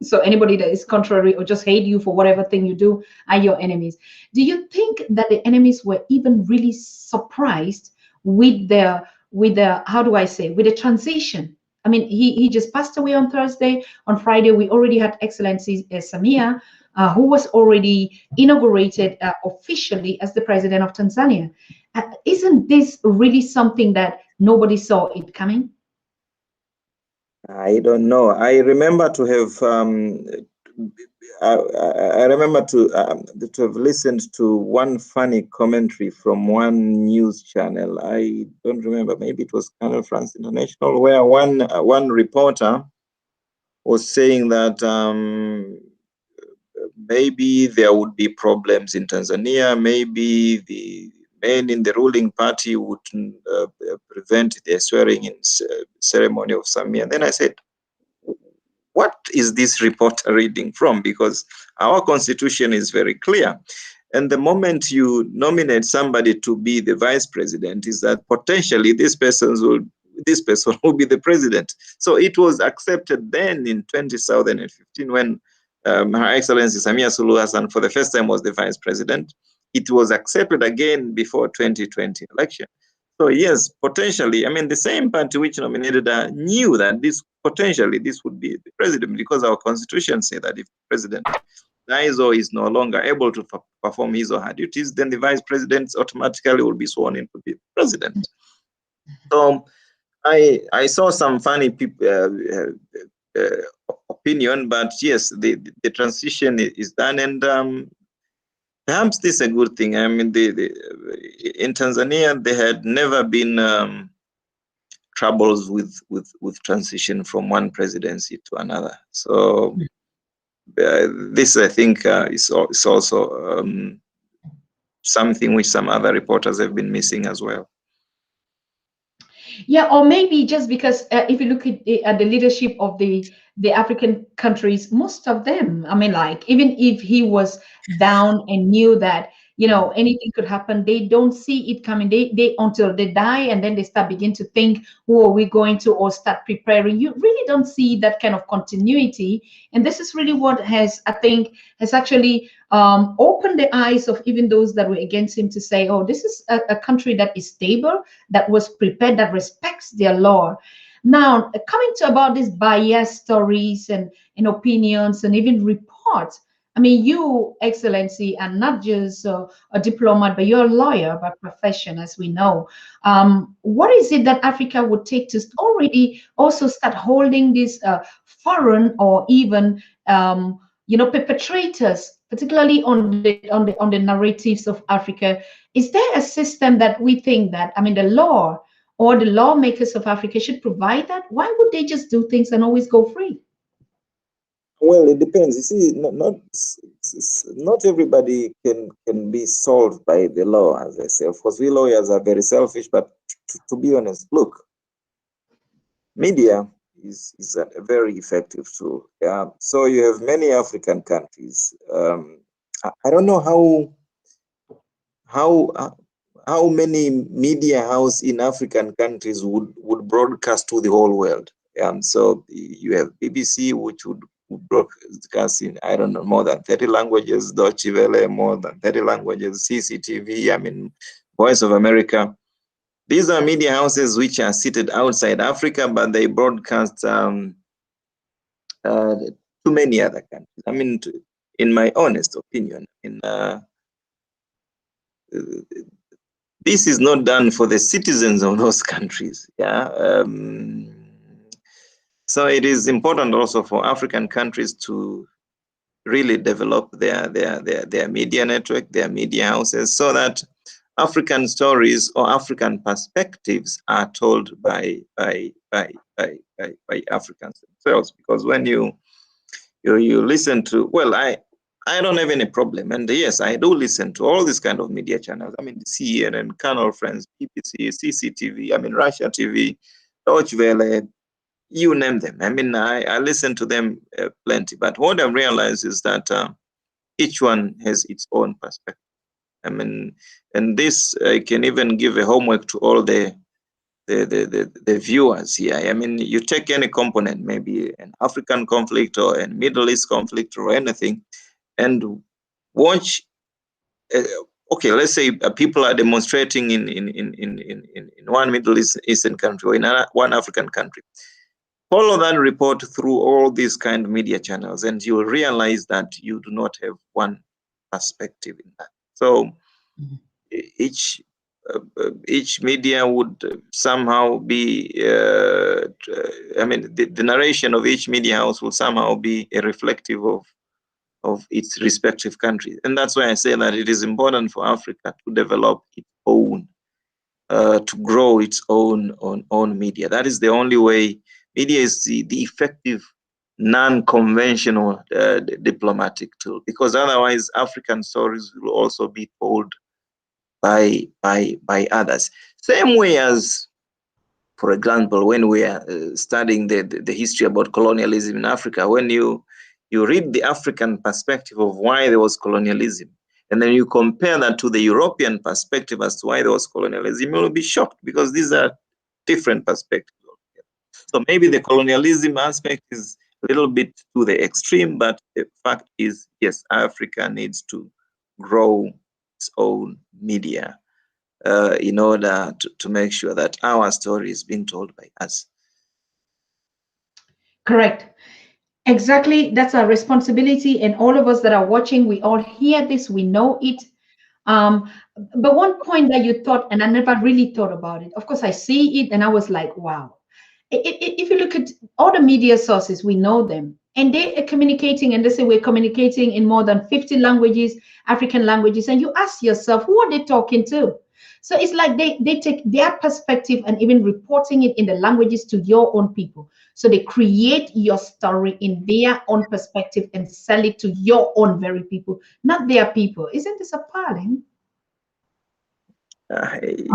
so anybody that is contrary or just hate you for whatever thing you do are your enemies. Do you think that the enemies were even really surprised with the how do I say, with the transition? I mean, he just passed away on Thursday. On Friday, we already had Excellency Samia who was already inaugurated officially as the president of Tanzania. Isn't this really something that nobody saw it coming? I don't know. I remember to have I remember to have listened to one funny commentary from one news channel. I don't remember. Maybe it was Canal France International, where one reporter was saying that maybe there would be problems in Tanzania. Maybe the men in the ruling party would prevent the swearing-in ceremony of Samia. And then I said, what is this reporter reading from? Because our constitution is very clear. And the moment you nominate somebody to be the vice president, is that potentially this person will be the president. So it was accepted then in 2015 when Her Excellency Samia Suluhu Hassan for the first time was the vice president. It was accepted again before 2020 election. So yes, potentially, I mean, the same party which nominated her knew that this would be the president, because our constitution says that if the president dies or is no longer able to perform his or her duties, then the vice president automatically will be sworn in to be president. So I saw some funny opinion, but yes, the transition is done, and perhaps this is a good thing. I mean, in Tanzania, there had never been troubles with transition from one presidency to another. So this, I think, is also something which some other reporters have been missing as well. Yeah, or maybe just because if you look at the leadership of the African countries, most of them, I mean, like, even if he was down and knew that, you know, anything could happen, they don't see it coming. They until they die, and then they begin to think, who are we going to, or start preparing. You really don't see that kind of continuity. And this is really what has, I think, has actually opened the eyes of even those that were against him to say, oh, this is a country that is stable, that was prepared, that respects their law. Now, coming to about these biased stories and opinions and even reports, I mean, you, Excellency, are not just a diplomat, but you're a lawyer by profession, as we know. What is it that Africa would take to already also start holding these foreign or even, perpetrators, particularly on the narratives of Africa? Is there a system that we think that, I mean, the law or the lawmakers of Africa should provide that? Why would they just do things and always go free? Well, it depends. You see, not everybody can be solved by the law, as I say. Of course, we lawyers are very selfish, but to be honest, look, media is a very effective tool. Yeah. So you have many African countries. I don't know how many media house in African countries would broadcast to the whole world. So you have BBC, which would broadcast in, I don't know, more than 30 languages, Deutsche Welle, more than 30 languages, CCTV, I mean, Voice of America. These are media houses which are seated outside Africa, but they broadcast to many other countries. I mean, in my honest opinion, this is not done for the citizens of those countries. Yeah. So it is important also for African countries to really develop their media network, their media houses, so that African stories or African perspectives are told by Africans themselves. Because when you listen to, well, I don't have any problem, and yes, I do listen to all these kind of media channels. I mean, CNN, Canal France, BBC, CCTV, I mean, Russia TV, Deutsche Welle, you name them. I mean, I listen to them plenty. But what I've realized is that each one has its own perspective. I mean, and this I can even give a homework to all the viewers here. I mean, you take any component, maybe an African conflict or a Middle East conflict or anything, and watch. Okay, let's say people are demonstrating in one Middle Eastern country or in one African country. follow that report through all these kind of media channels, and you'll realize that you do not have one perspective in that. So each media would somehow be, I mean, the narration of each media house will somehow be a reflective of its respective countries. And that's why I say that it is important for Africa to develop its own, to grow its own media. That is the only way. Media is the effective non-conventional diplomatic tool, because otherwise African stories will also be told by others. Same way as, for example, when we are studying the history about colonialism in Africa, when you read the African perspective of why there was colonialism, and then you compare that to the European perspective as to why there was colonialism, you will be shocked, because these are different perspectives. So maybe the colonialism aspect is a little bit to the extreme, but the fact is, yes, Africa needs to grow its own media in order to make sure that our story is being told by us. Correct. Exactly. That's our responsibility. And all of us that are watching, we all hear this, we know it. But one point that you thought, and I never really thought about it. Of course, I see it and I was like, wow. If you look at all the media sources, we know them. And they are communicating, and they say we're communicating in more than 50 languages, African languages. And you ask yourself, who are they talking to? So it's like they take their perspective and even reporting it in the languages to your own people. So they create your story in their own perspective and sell it to your own very people, not their people. Isn't this appalling?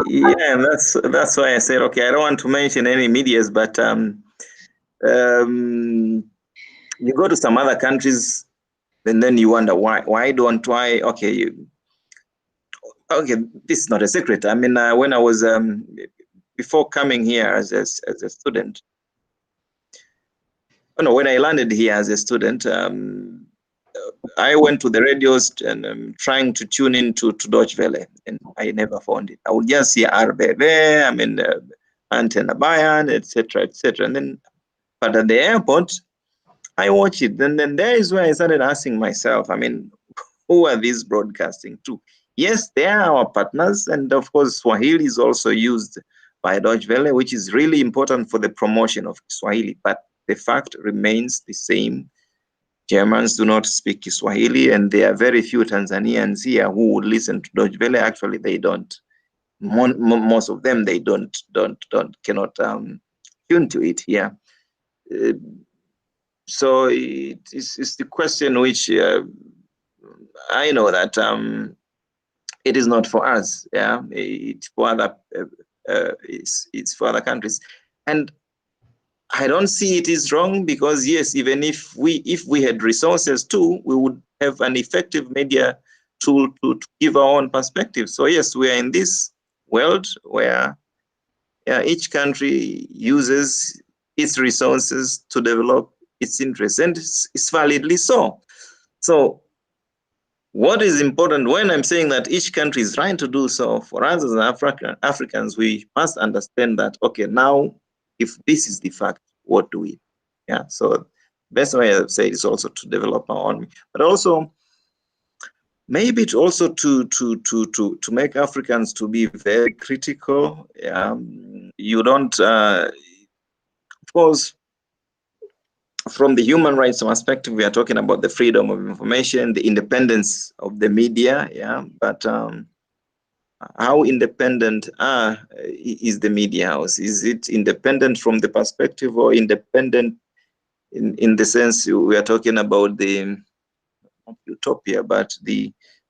Yeah, that's why I said, okay, I don't want to mention any medias, but you go to some other countries, and then you wonder why don't I? Okay, this is not a secret. I mean, when I was before coming here as a student, when I landed here as a student, I went to the radios and trying to tune into Deutsche Welle, and I never found it. I would just hear RBB, I mean, Antenne Bayern, etc., and then, but at the airport, I watch it. And then there is where I started asking myself, I mean, who are these broadcasting to? Yes, they are our partners, and of course, Swahili is also used by Deutsche Welle, which is really important for the promotion of Swahili. But the fact remains the same. Germans do not speak Kiswahili, and there are very few Tanzanians here who would listen to Deutsche Welle. Actually, they don't. Most of them, they cannot tune to it here. So it's the question which I know that it is not for us. Yeah, it's for other. It's for other countries, and I don't see it is wrong, because yes, even if we had resources too, we would have an effective media tool to give our own perspective. So yes, we are in this world where each country uses its resources to develop its interests, and it's validly so. So what is important when I'm saying that each country is trying to do so, for us as Africans, we must understand that, okay, now if this is the fact, what do we? Yeah, so best way I say is also to develop our own, but also maybe it's also to make Africans to be very critical. You don't, of course, from the human rights perspective, we are talking about the freedom of information, the independence of the media. Yeah, but how independent is the media house? Is it independent from the perspective, or independent in the sense we are talking about the utopia, but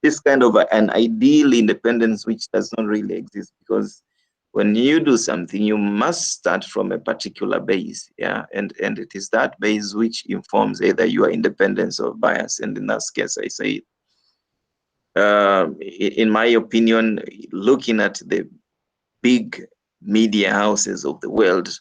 this kind of an ideal independence which does not really exist? Because when you do something, you must start from a particular base, yeah, and it is that base which informs either your independence or bias. And in that case, I say, in my opinion, looking at the big media houses of the world,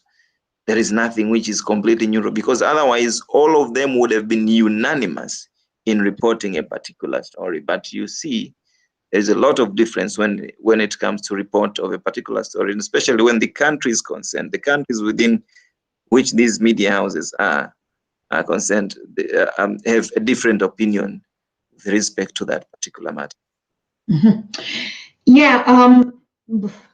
there is nothing which is completely neutral, because otherwise all of them would have been unanimous in reporting a particular story. But you see, there's a lot of difference when it comes to report of a particular story, and especially when the country is concerned. The countries within which these media houses are concerned, have a different opinion with respect to that particular matter. Yeah,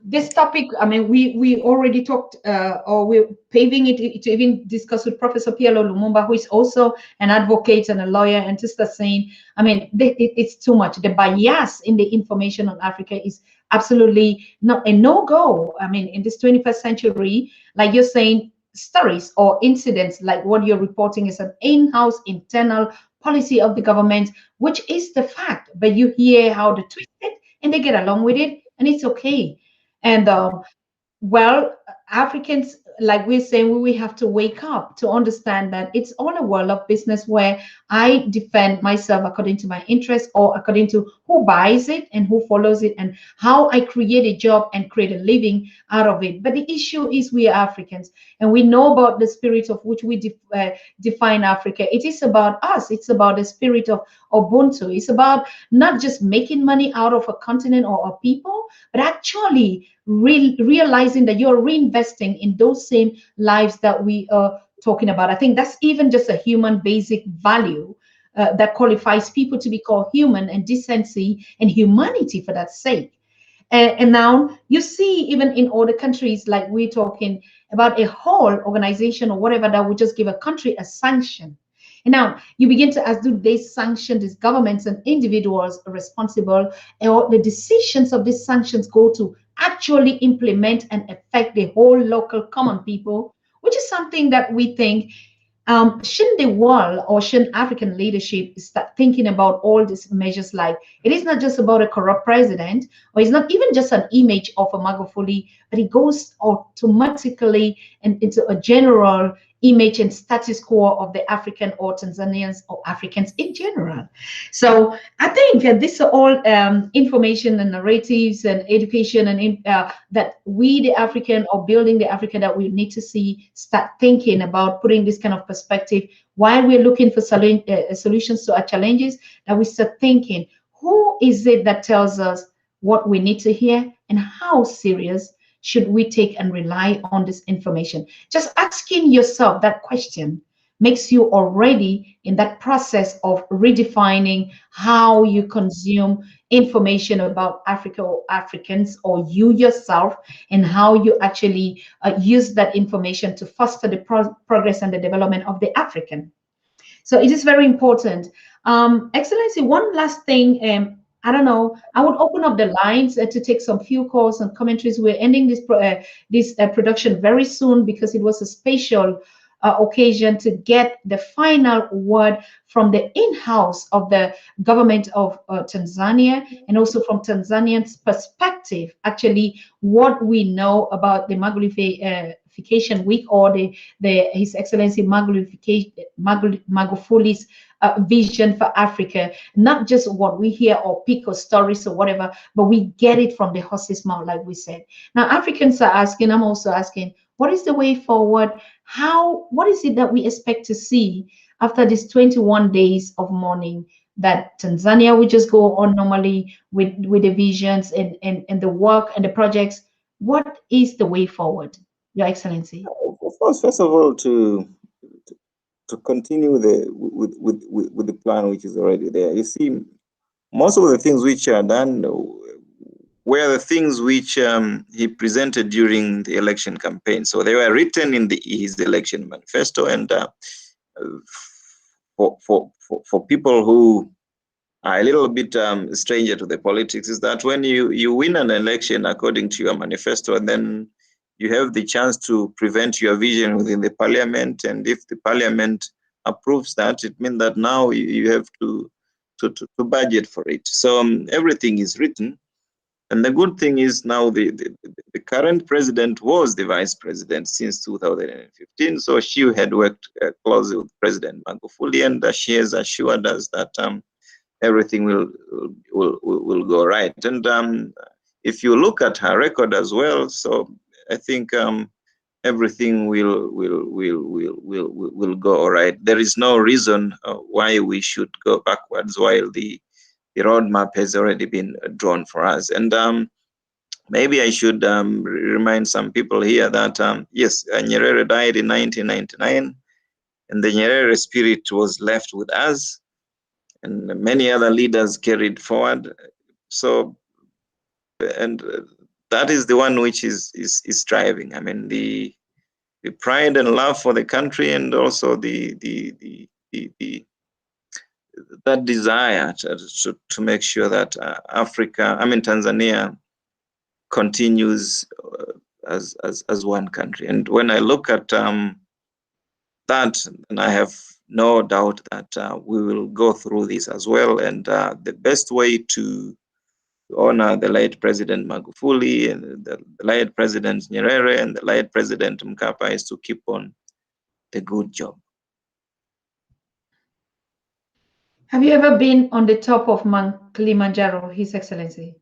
this topic, I mean, we already talked, or we're paving it to even discuss with Professor Pielo Lumumba, who is also an advocate and a lawyer, and just saying, I mean, it's too much. The bias in the information on Africa is absolutely not a no-go. I mean, in this 21st century, like you're saying, stories or incidents like what you're reporting is an in-house internal policy of the government, which is the fact, but you hear how they twist it and they get along with it, and it's okay. And well, Africans, like we're saying, we have to wake up to understand that it's all a world of business where I defend myself according to my interests or according to who buys it and who follows it and how I create a job and create a living out of it. But the issue is we are Africans and we know about the spirit of which we define Africa. It is about us. It's about the spirit of Ubuntu. It's about not just making money out of a continent or a people, but actually realizing that you're reinvesting in those same lives that we are talking about. I think that's even just a human basic value that qualifies people to be called human, and decency and humanity for that sake. And now you see, even in other countries, like we're talking about a whole organization or whatever that would just give a country a sanction. And now you begin to ask, do they sanction these governments and individuals responsible, or the decisions of these sanctions go to actually implement and affect the whole local common people, which is something that we think shouldn't the world or shouldn't African leadership start thinking about all these measures? Like, it is not just about a corrupt president, or it's not even just an image of a Magufuli, but it goes automatically into a general image and status quo of the African or Tanzanians or Africans in general. So I think these are all information and narratives and education and that we, the African, or building the Africa, that we need to see, start thinking about putting this kind of perspective while we're looking for solutions to our challenges, that we start thinking, who is it that tells us what we need to hear, and how serious should we take and rely on this information? Just asking yourself that question makes you already in that process of redefining how you consume information about Africa or Africans or you yourself, and how you actually use that information to foster the progress and the development of the African. So it is very important. Excellency, one last thing. I don't know, I would open up the lines to take some few calls and commentaries. We're ending this production very soon because it was a special occasion to get the final word from the in-house of the government of Tanzania, and also from Tanzanian's perspective, actually what we know about the Magulification week, or His Excellency Magufuli's vision for Africa, not just what we hear or pick or stories or whatever, but we get it from the horse's mouth, like we said. Now, Africans are asking, I'm also asking, what is the way forward? What is it that we expect to see after these 21 days of mourning, that Tanzania will just go on normally with the visions and the work and the projects? What is the way forward, Your Excellency? First of all, to continue with the plan which is already there. You see, most of the things which are done were the things which he presented during the election campaign. So they were written in his election manifesto. And for people who are a little bit stranger to the politics, is that when you win an election according to your manifesto, and then you have the chance to present your vision within the parliament, and if the parliament approves that, it means that now you have to budget for it. So everything is written. And the good thing is now the current president was the vice president since 2015. So she had worked closely with President Magufuli, and she has assured us that everything will go right. And if you look at her record as well, so I think everything will go all right. There is no reason why we should go backwards while the roadmap has already been drawn for us. And maybe I should remind some people here that, yes, Nyerere died in 1999, and the Nyerere spirit was left with us, and many other leaders carried forward. So, and that is the one which is striving. I mean, the pride and love for the country, and also that desire to make sure that Africa, I mean Tanzania, continues as one country. And when I look at that, and I have no doubt that we will go through this as well. And the best way to honor the late President Magufuli and the late President Nyerere and the late President Mkapa is to keep on the good job. Have you ever been on the top of Mount Kilimanjaro, His Excellency?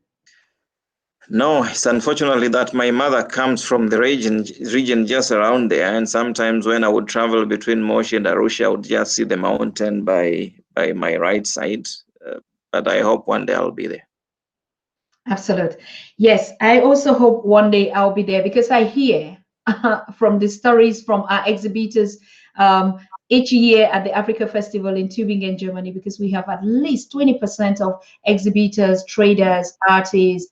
No, it's unfortunately that my mother comes from the region just around there, and sometimes when I would travel between Moshi and Arusha, I would just see the mountain by my right side. But I hope one day I'll be there. Absolutely. Yes, I also hope one day I'll be there, because I hear from the stories from our exhibitors each year at the Africa Festival in Tübingen, Germany, because we have at least 20% of exhibitors, traders, artists,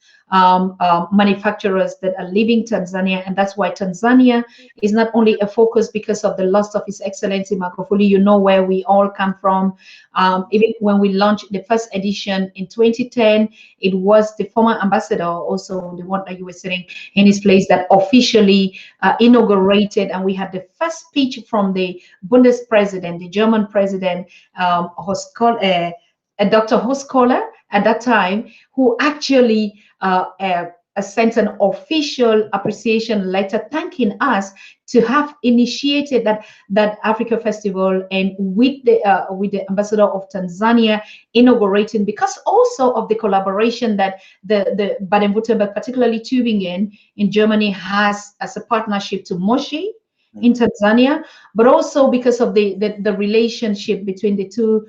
manufacturers that are leaving Tanzania. And that's why Tanzania is not only a focus because of the loss of His Excellency Magufuli. You know where we all come from. Even when we launched the first edition in 2010, it was the former ambassador, also the one that you were sitting in his place, that officially inaugurated. And we had the first speech from the Bundespresident, the German president, Dr. Horst Kohler at that time, who actually sent an official appreciation letter thanking us to have initiated that Africa Festival, and with the ambassador of Tanzania inaugurating, because also of the collaboration that the Baden-Württemberg, particularly Tübingen in Germany, has as a partnership to Moshi in Tanzania, but also because of the relationship between the two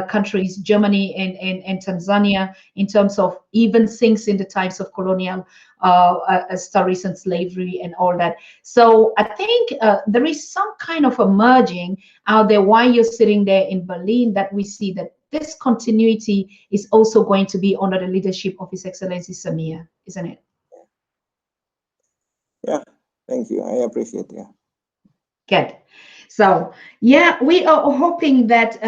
countries, Germany and Tanzania, in terms of even things in the times of colonial stories and slavery and all that. So I think there is some kind of a merging out there while you're sitting there in Berlin, that we see that this continuity is also going to be under the leadership of His Excellency Samia, isn't it? Yeah, thank you. I appreciate it. Yeah. Good. So yeah, we are hoping that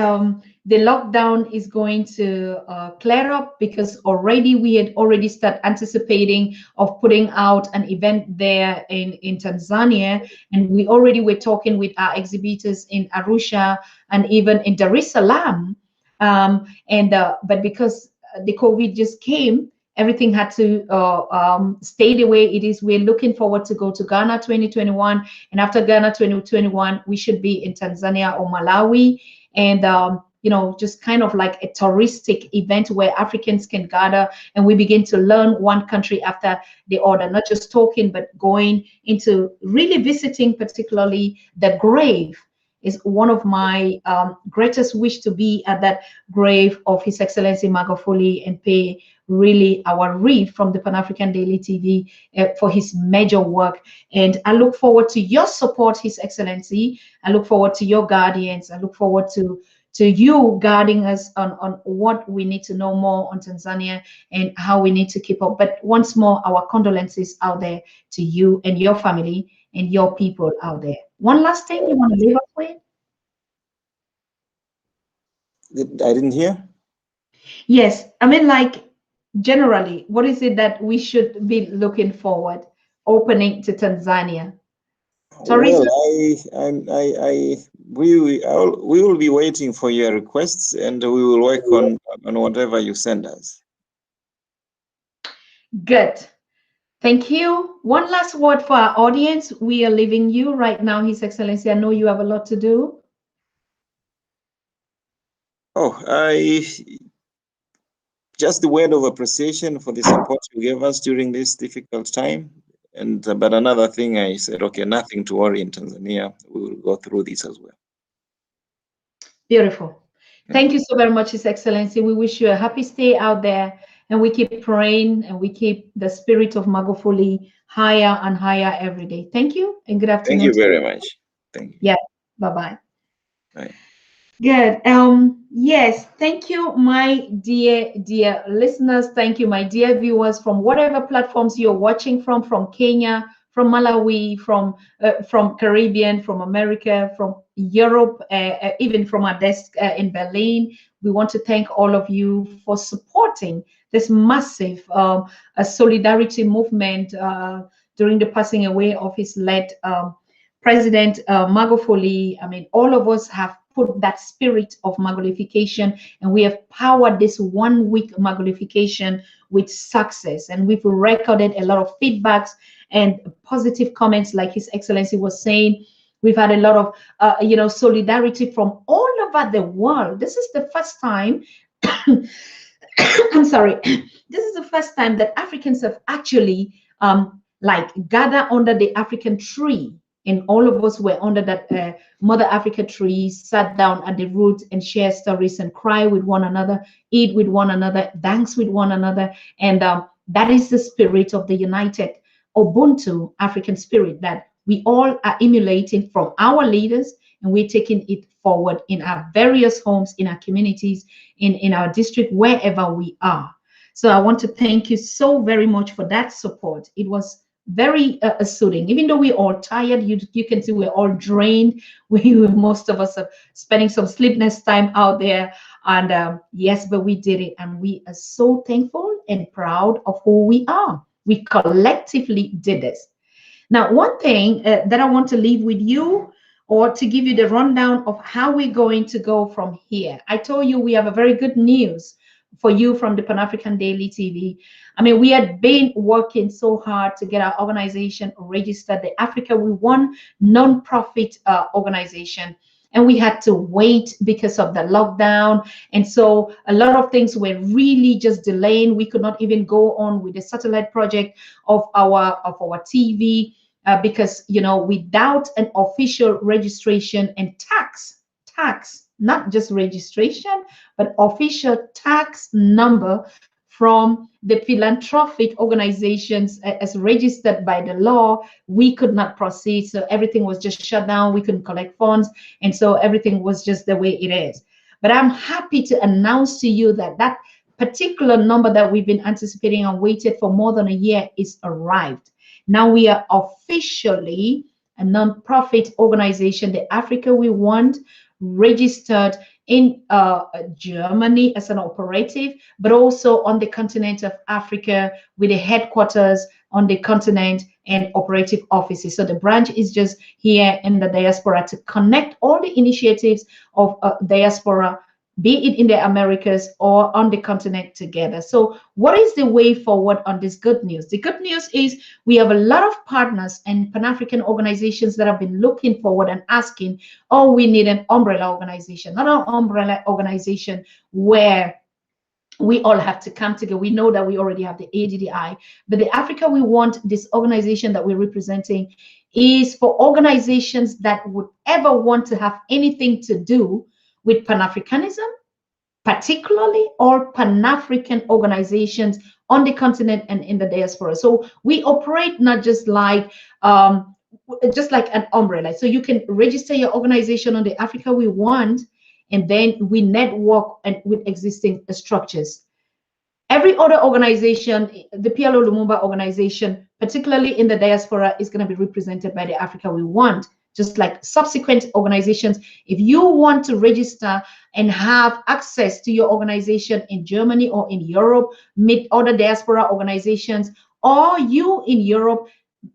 the lockdown is going to clear up, because already we had started anticipating of putting out an event there in Tanzania, and we already were talking with our exhibitors in Arusha and even in Dar es Salaam, but because the COVID just came, everything had to stay the way it is. We're looking forward to go to Ghana 2021. And after Ghana 2021, we should be in Tanzania or Malawi. And, you know, just kind of like a touristic event where Africans can gather and we begin to learn one country after the other, not just talking, but going into really visiting, particularly the grave. Is one of my greatest wish, to be at that grave of His Excellency Magufuli and pay really our read from the PanAfrican Daily TV for his major work. And I look forward to your support, His Excellency. I look forward to your guardians. I look forward to you guiding us on what we need to know more on Tanzania and how we need to keep up. But once more, our condolences out there to you and your family and your people out there. One last thing you want to leave us with? I didn't hear. Yes, I mean, like, generally, what is it that we should be looking forward opening to Tanzania? Tourism? Well, we will be waiting for your requests, and we will work on whatever you send us. Good. Thank you. One last word for our audience. We are leaving you right now, His Excellency. I know you have a lot to do. Just the word of appreciation for the support you gave us during this difficult time. And but another thing, I said, okay, nothing to worry in Tanzania. We will go through this as well. Beautiful. Thank you so very much, His Excellency. We wish you a happy stay out there, and we keep praying, and we keep the spirit of Magufuli higher and higher every day. Thank you, and good afternoon. Thank you very much. Thank you. Yeah, bye-bye. Bye. Good. Yes, thank you, my dear listeners. Thank you, my dear viewers, from whatever platforms you're watching from Kenya, from Malawi, from Caribbean, from America, from Europe, even from our desk in Berlin. We want to thank all of you for supporting this massive solidarity movement during the passing away of his late President Magufuli. I mean, all of us have put that spirit of Magulification, and we have powered this 1 week Magulification with success. And we've recorded a lot of feedbacks and positive comments, like His Excellency was saying. We've had a lot of, solidarity from all over the world. This is the first time, I'm sorry, this is the first time that Africans have actually gathered under the African tree. And all of us were under that Mother Africa tree, sat down at the root and share stories and cry with one another, eat with one another, dance with one another. And that is the spirit of the united Ubuntu African spirit that we all are emulating from our leaders, and we're taking it forward in our various homes, in our communities, in our district, wherever we are. So I want to thank you so very much for that support. It was very soothing. Even though we're all tired, you can see we're all drained. Most of us are spending some sleepless time out there, and yes, but we did it, and we are so thankful and proud of who we are. We collectively did this. Now, one thing that I want to leave with you, or to give you the rundown of how we're going to go from here. I told you we have a very good news for you from the PanAfrican Daily TV. I mean, we had been working so hard to get our organization registered, the Africa We Want non-profit organization, and we had to wait because of the lockdown. And so a lot of things were really just delaying. We could not even go on with the satellite project of our TV because, without an official registration and tax, not just registration, but official tax number from the philanthropic organizations as registered by the law, we could not proceed. So everything was just shut down. We couldn't collect funds. And so everything was just the way it is. But I'm happy to announce to you that that particular number that we've been anticipating and waited for more than a year is arrived. Now we are officially a non-profit organization, the Africa We Want, registered in Germany as an operative, but also on the continent of Africa with the headquarters on the continent and operative offices. So the branch is just here in the diaspora to connect all the initiatives of diaspora, be it in the Americas or on the continent together. So what is the way forward on this good news? The good news is we have a lot of partners and Pan-African organizations that have been looking forward and asking, oh, we need an umbrella organization, not an umbrella organization where we all have to come together. We know that we already have the ADDI, but the Africa We Want, this organization that we're representing, is for organizations that would ever want to have anything to do with Pan-Africanism, particularly all Pan-African organizations on the continent and in the diaspora. So we operate not just like an umbrella. So you can register your organization on the Africa We Want, and then we network with existing structures. Every other organization, the PLO Lumumba organization, particularly in the diaspora, is going to be represented by the Africa We Want. Just like subsequent organizations, if you want to register and have access to your organization in Germany or in Europe, meet other diaspora organizations, or you in Europe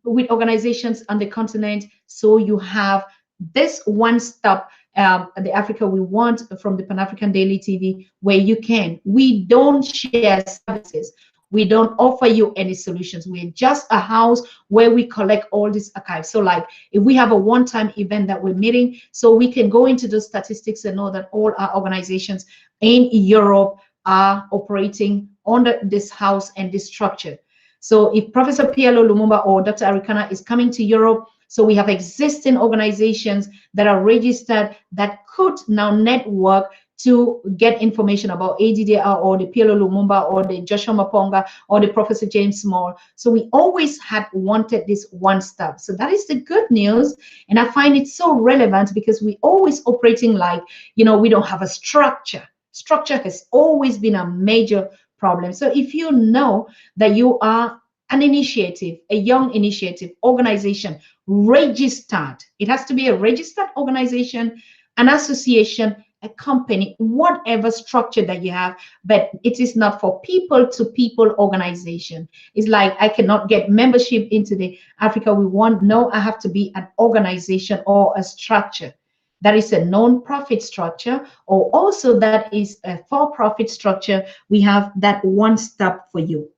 with organizations on the continent, so you have this one-stop, the Africa We Want from the Pan-African Daily TV, where you can. We don't share services. We don't offer you any solutions. We're just a house where we collect all these archives. So like if we have a one-time event that we're meeting, so we can go into those statistics and know that all our organizations in Europe are operating under this house and this structure. So if Professor PLO Lumumba or Dr. Arikana is coming to Europe, so we have existing organizations that are registered that could now network to get information about ADDR or the PLO Lumumba or the Joshua Maponga or the Professor James Small. So we always had wanted this one stop. So that is the good news. And I find it so relevant because we always operating like, you know, we don't have a structure. Structure has always been a major problem. So if you know that you are an initiative, a young initiative, organization, registered, it has to be a registered organization, an association, a company, whatever structure that you have, but it is not for people to people organization. It's like, I cannot get membership into the Africa We Want. No, I have to be an organization or a structure. That is a non-profit structure, or also that is a for-profit structure. We have that one stop for you.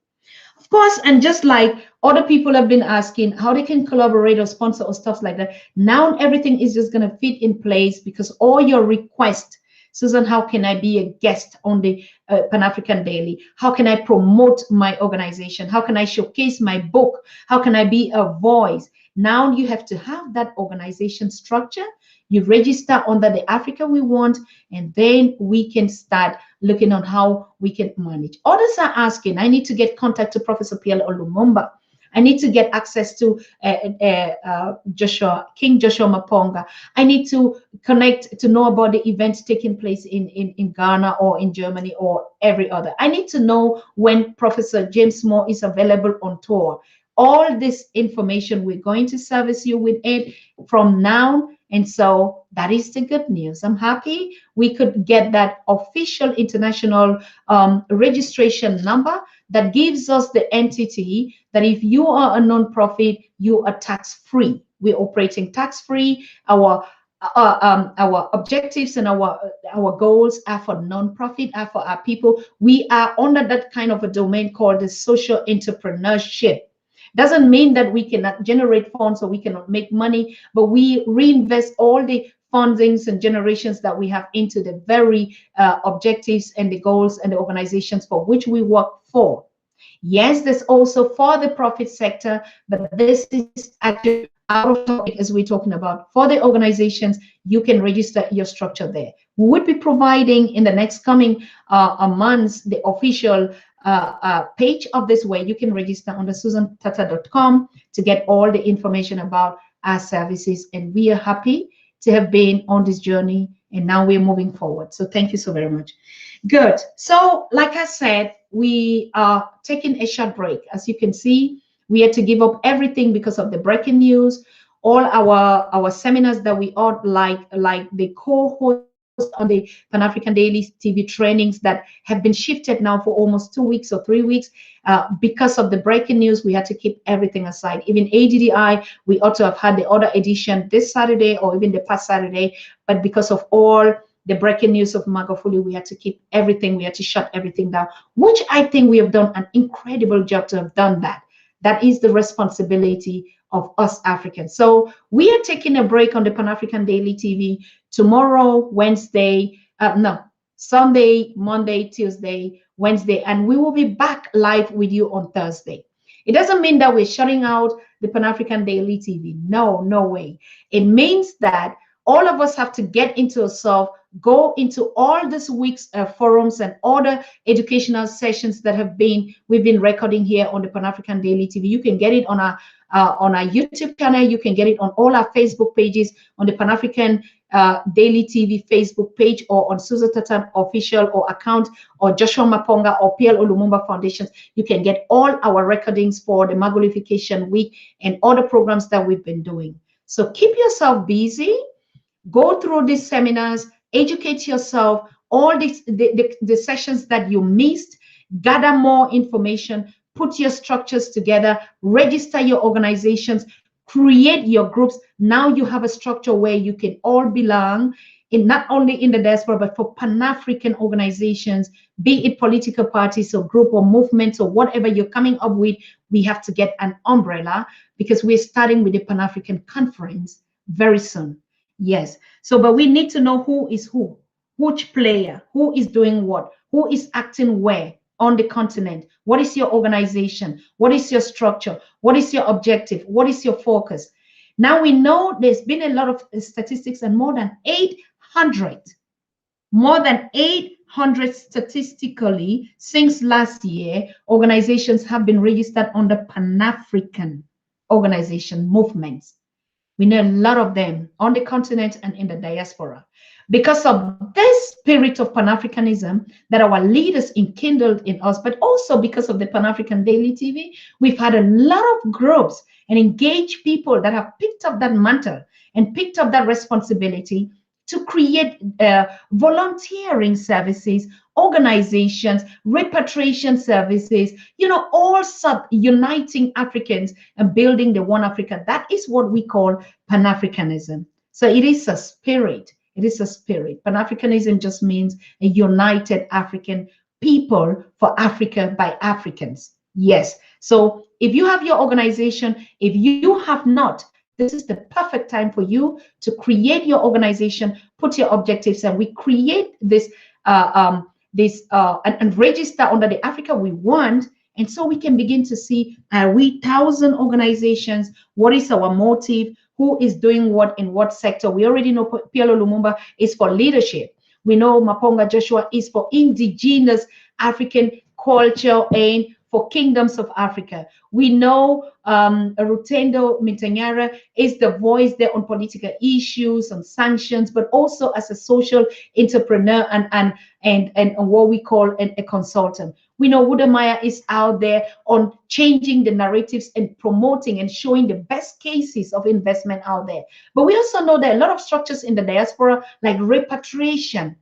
Of course, and just like other people have been asking how they can collaborate or sponsor or stuff like that, now everything is just going to fit in place because all your requests, Susan, how can I be a guest on the Pan-African Daily? How can I promote my organization? How can I showcase my book? How can I be a voice? Now you have to have that organization structure. You register under the Africa We Want, and then we can start looking on how we can manage. Others are asking, I need to get contact to Professor Pierre Lumumba. I need to get access to King Joshua Maponga. I need to connect to know about the events taking place in Ghana or in Germany or every other. I need to know when Professor James Moore is available on tour. All this information, we're going to service you with it from now. And so that is the good news. I'm happy we could get that official international registration number that gives us the entity that if you are a nonprofit, you are tax-free. We're operating tax-free. Our objectives and our goals are for nonprofit, are for our people. We are under that kind of a domain called the social entrepreneurship. Doesn't mean that we cannot generate funds or we cannot make money, but we reinvest all the fundings and generations that we have into the very objectives and the goals and the organizations for which we work for. Yes, there's also for the profit sector, but this is actually out of topic as we're talking about. For the organizations, you can register your structure there. We would be providing in the next coming months the official page of this where you can register on the susantata.com to get all the information about our services. And we are happy to have been on this journey, and now we're moving forward. So thank you so very much. Good. So like I said, we are taking a short break. As you can see, we had to give up everything because of the breaking news. All our seminars that we are like the co-host on the Pan-African Daily TV trainings that have been shifted now for almost 2 weeks or 3 weeks. Because of the breaking news, we had to keep everything aside. Even ADDI, we ought to have had the other edition this Saturday or even the past Saturday, but because of all the breaking news of Magufuli, we had to keep everything, we had to shut everything down, which I think we have done an incredible job to have done that. That is the responsibility of us Africans. So we are taking a break on the Pan-African Daily TV tomorrow, Sunday, Monday, Tuesday, Wednesday, and we will be back live with you on Thursday. It doesn't mean that we're shutting out the Pan-African Daily TV. No, no way. It means that all of us have to get into ourselves, go into all this week's forums and other educational sessions that we've been recording here on the Pan-African Daily TV. You can get it on our YouTube channel. You can get it on all our Facebook pages, on the Pan-African Daily TV Facebook page, or on Susan Tata official or account, or Joshua Maponga or PL Lumumba Foundations. You can get all our recordings for the Magulification Week and other programs that we've been doing. So keep yourself busy. Go through these seminars, educate yourself, all the sessions that you missed, gather more information, put your structures together, register your organizations, create your groups. Now you have a structure where you can all belong, in not only in the diaspora, but for Pan-African organizations, be it political parties or group or movements or whatever you're coming up with. We have to get an umbrella because we're starting with the Pan-African Conference very soon. Yes. So, but we need to know who is who, which player, who is doing what, who is acting where on the continent. What is your organization? What is your structure? What is your objective? What is your focus? Now we know there's been a lot of statistics, and more than 800 More than 800 statistically since last year, organizations have been registered under Pan-African organization movements. We know a lot of them on the continent and in the diaspora. Because of this spirit of Pan-Africanism that our leaders enkindled in us, but also because of the Pan-African Daily TV, we've had a lot of groups and engaged people that have picked up that mantle and picked up that responsibility to create volunteering services, organizations, repatriation services, you know, all uniting Africans and building the one Africa. That is what we call Pan-Africanism. So it is a spirit. It is a spirit. Pan-Africanism just means a united African people for Africa by Africans. Yes. So if you have your organization, if you have not, this is the perfect time for you to create your organization, put your objectives, and we create this and register under the Africa we want. And so we can begin to see, are we 1,000 organizations? What is our motive? Who is doing what in what sector? We already know PLO Lumumba is for leadership. We know Maponga Joshua is for indigenous African culture and for kingdoms of Africa. We know Rutendo Mintanyara is the voice there on political issues, on sanctions, but also as a social entrepreneur and what we call a consultant. We know Wudamaya is out there on changing the narratives and promoting and showing the best cases of investment out there. But we also know there are a lot of structures in the diaspora like repatriation.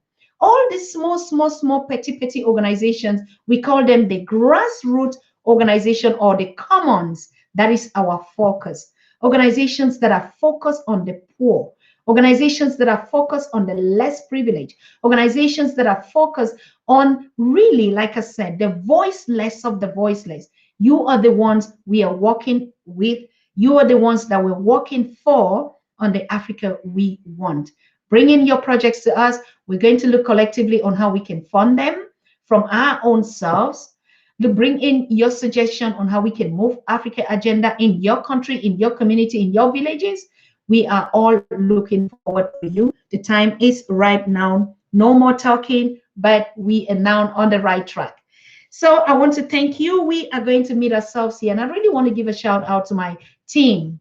All these small, petty organizations, we call them the grassroots organization or the commons. That is our focus. Organizations that are focused on the poor, organizations that are focused on the less privileged, organizations that are focused on really, like I said, the voiceless of the voiceless. You are the ones we are working with. You are the ones that we're working for on the Africa we want. Bring in your projects to us. We're going to look collectively on how we can fund them from our own selves. To bring in your suggestion on how we can move Africa agenda in your country, in your community, in your villages. We are all looking forward to you. The time is right now. No more talking, but we are now on the right track. So I want to thank you. We are going to meet ourselves here. And I really want to give a shout out to my team.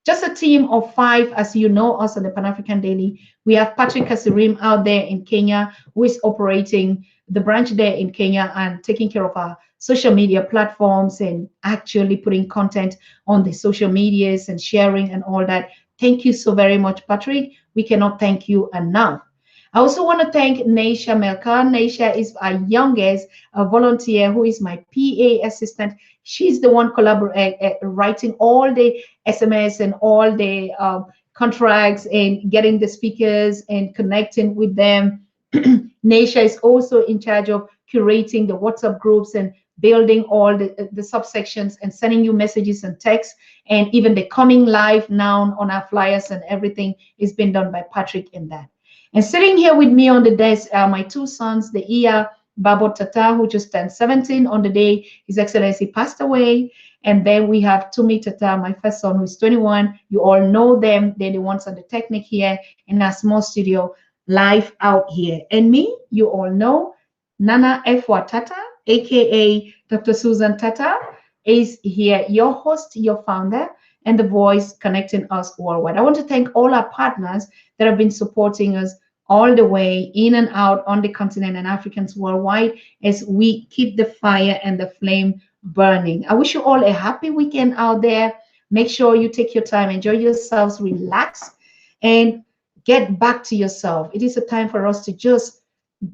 Just a team of 5, as you know us on the Pan-African Daily. We have Patrick Kasirim out there in Kenya, who is operating the branch there in Kenya and taking care of our social media platforms and actually putting content on the social medias and sharing and all that. Thank you so very much, Patrick. We cannot thank you enough. I also want to thank Neisha Melkan. Neisha is our youngest volunteer who is my PA assistant. She's the one writing all the SMS and all the contracts and getting the speakers and connecting with them. Neisha is also in charge of curating the WhatsApp groups and building all the subsections and sending you messages and texts. And even the coming live now on our flyers and everything is being done by Patrick in that. And sitting here with me on the desk are my 2 sons, the Iya Babo Tata, who just turned 17 on the day His Excellency passed away. And then we have Tumi Tata, my first son, who is 21. You all know them. They're the ones on the technique here in our small studio, live out here. And me, you all know, Nana Efwa Tata, aka Dr. Susan Tata, is here, your host, your founder, and the voice connecting us worldwide. I want to thank all our partners that have been supporting us all the way in and out on the continent and Africans worldwide as we keep the fire and the flame burning. I wish you all a happy weekend out there. Make sure you take your time, enjoy yourselves, relax, and get back to yourself. It is a time for us to just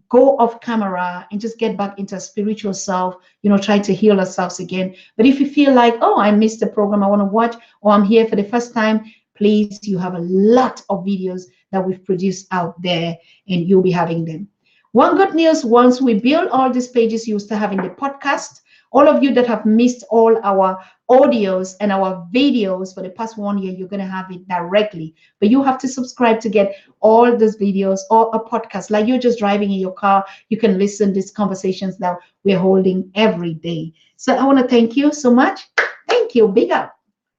go off camera and just get back into spiritual self, you know, try to heal ourselves again. But if you feel like, oh, I missed the program, I want to watch, or I'm here for the first time, please, you have a lot of videos that we've produced out there and you'll be having them. One good news, once we build all these pages, you'll start having the podcast. All of you that have missed all our audios and our videos for the past 1 year, you're going to have it directly. But you have to subscribe to get all those videos or a podcast. Like you're just driving in your car, you can listen to these conversations that we're holding every day. So I want to thank you so much. Thank you. Big up.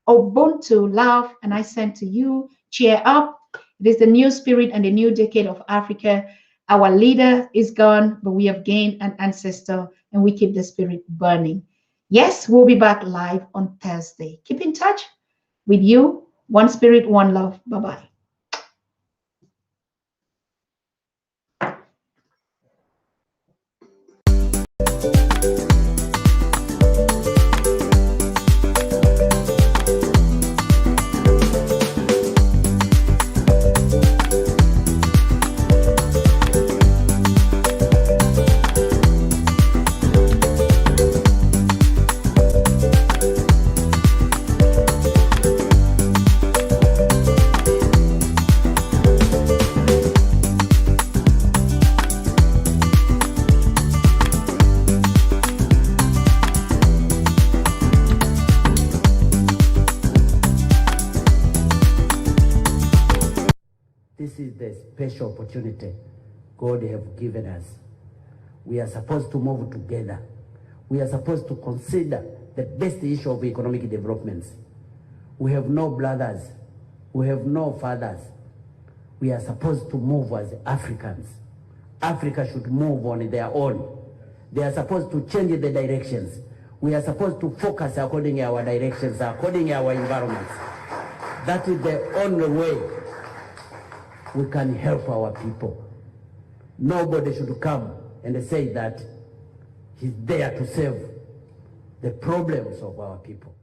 Ubuntu, love, and I send to you. Cheer up. It is the new spirit and the new decade of Africa. Our leader is gone, but we have gained an ancestor, and we keep the spirit burning. Yes, we'll be back live on Thursday. Keep in touch with you. One spirit, one love. Bye-bye. This is the special opportunity God has given us. We are supposed to move together. We are supposed to consider the best issue of economic developments. We have no brothers. We have no fathers. We are supposed to move as Africans. Africa should move on their own. They are supposed to change the directions. We are supposed to focus according to our directions, according to our environments. That is the only way we can help our people. Nobody should come and say that he's there to solve the problems of our people.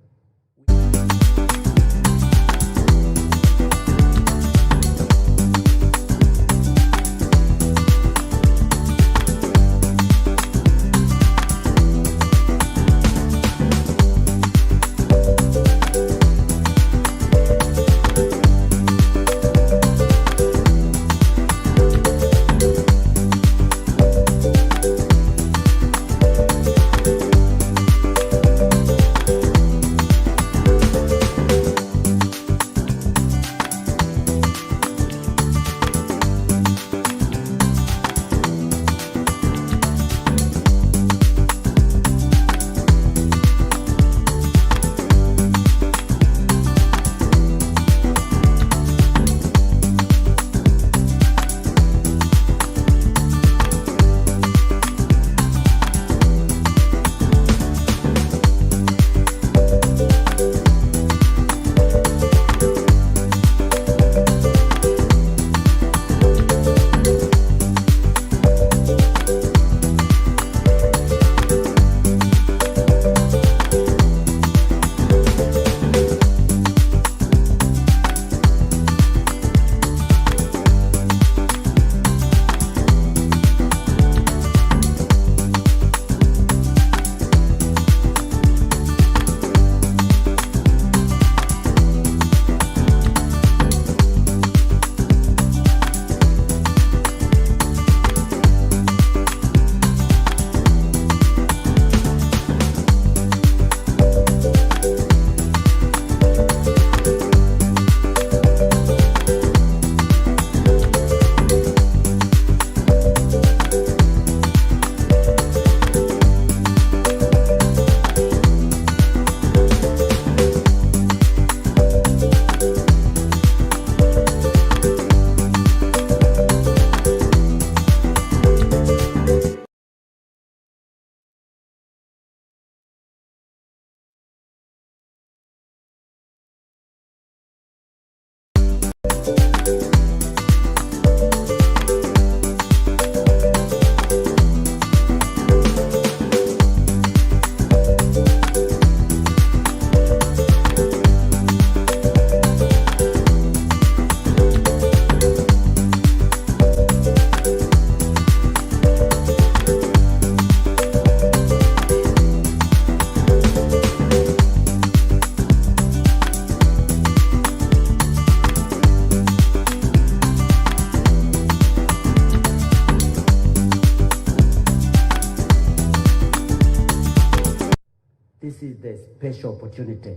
This is the special opportunity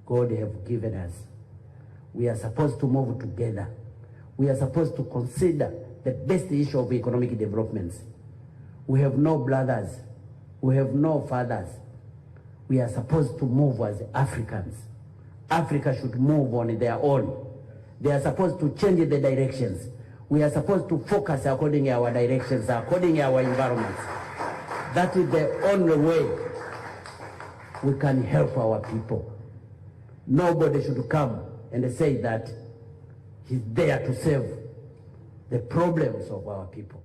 God has given us. We are supposed to move together. We are supposed to consider the best issue of economic developments. We have no brothers. We have no fathers. We are supposed to move as Africans. Africa should move on their own. They are supposed to change the directions. We are supposed to focus according to our directions, according to our environments. That is the only way we can help our people. Nobody should come and say that he's there to solve the problems of our people.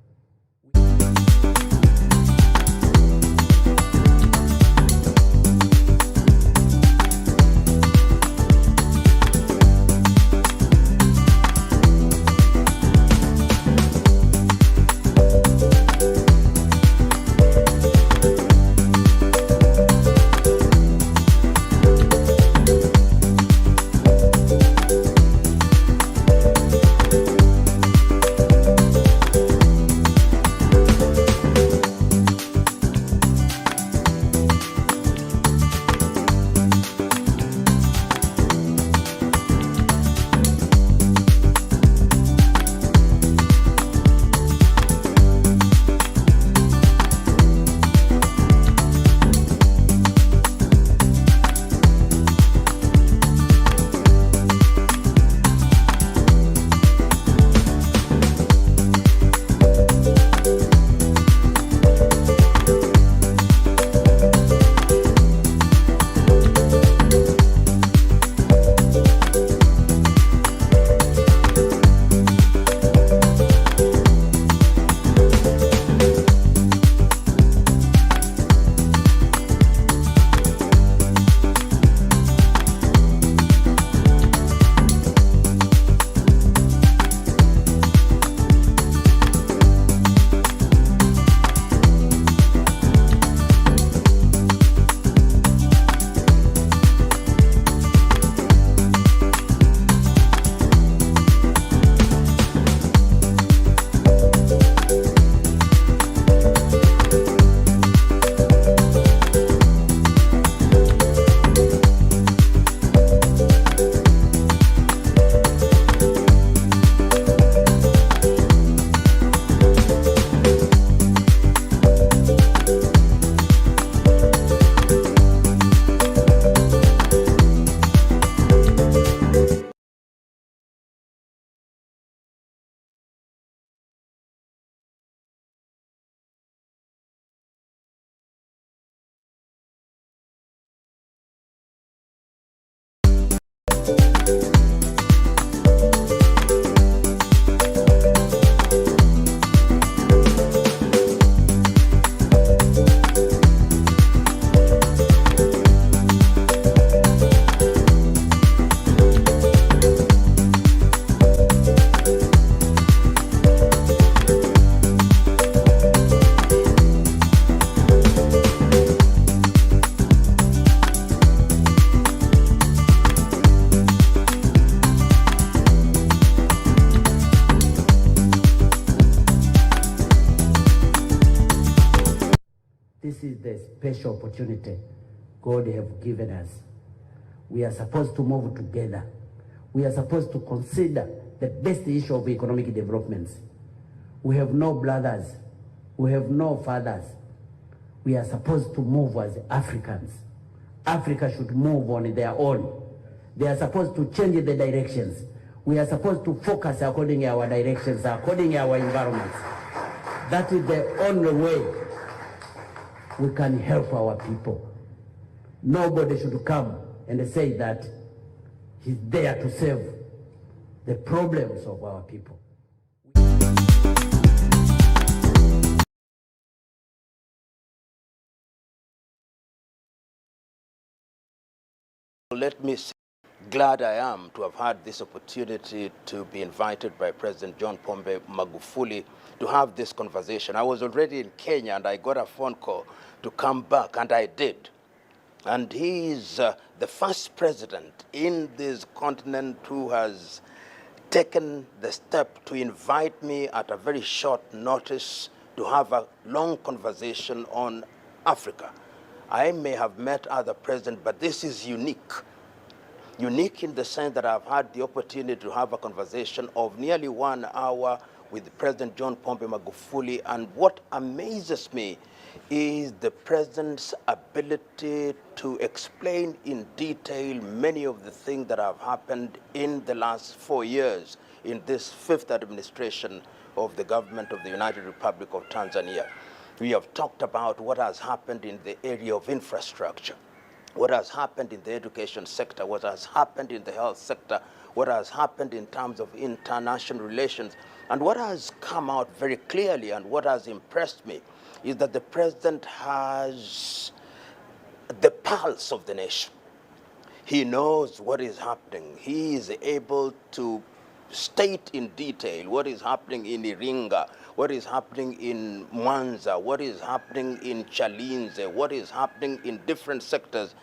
This is the special opportunity God has given us. We are supposed to move together. We are supposed to consider the best issue of economic developments. We have no brothers. We have no fathers. We are supposed to move as Africans. Africa should move on their own. They are supposed to change the directions. We are supposed to focus according to our directions, according to our environments. That is the only way we can help our people. Nobody should come and say that he's there to solve the problems of our people. Let me say, glad I am to have had this opportunity to be invited by President John Pombe Magufuli to have this conversation. I was already in Kenya and I got a phone call to come back, and I did. And he is the first president in this continent who has taken the step to invite me at a very short notice to have a long conversation on Africa. I may have met other presidents, but this is unique. Unique in the sense that I've had the opportunity to have a conversation of nearly 1 hour with President John Pombe Magufuli, and what amazes me is the president's ability to explain in detail many of the things that have happened in the last 4 years in this fifth administration of the government of the United Republic of Tanzania. We have talked about what has happened in the area of infrastructure, what has happened in the education sector, what has happened in the health sector, what has happened in terms of international relations. And what has come out very clearly and what has impressed me is that the president has the pulse of the nation. He knows what is happening. He is able to state in detail what is happening in Iringa, what is happening in Mwanza, what is happening in Chalinze, what is happening in different sectors.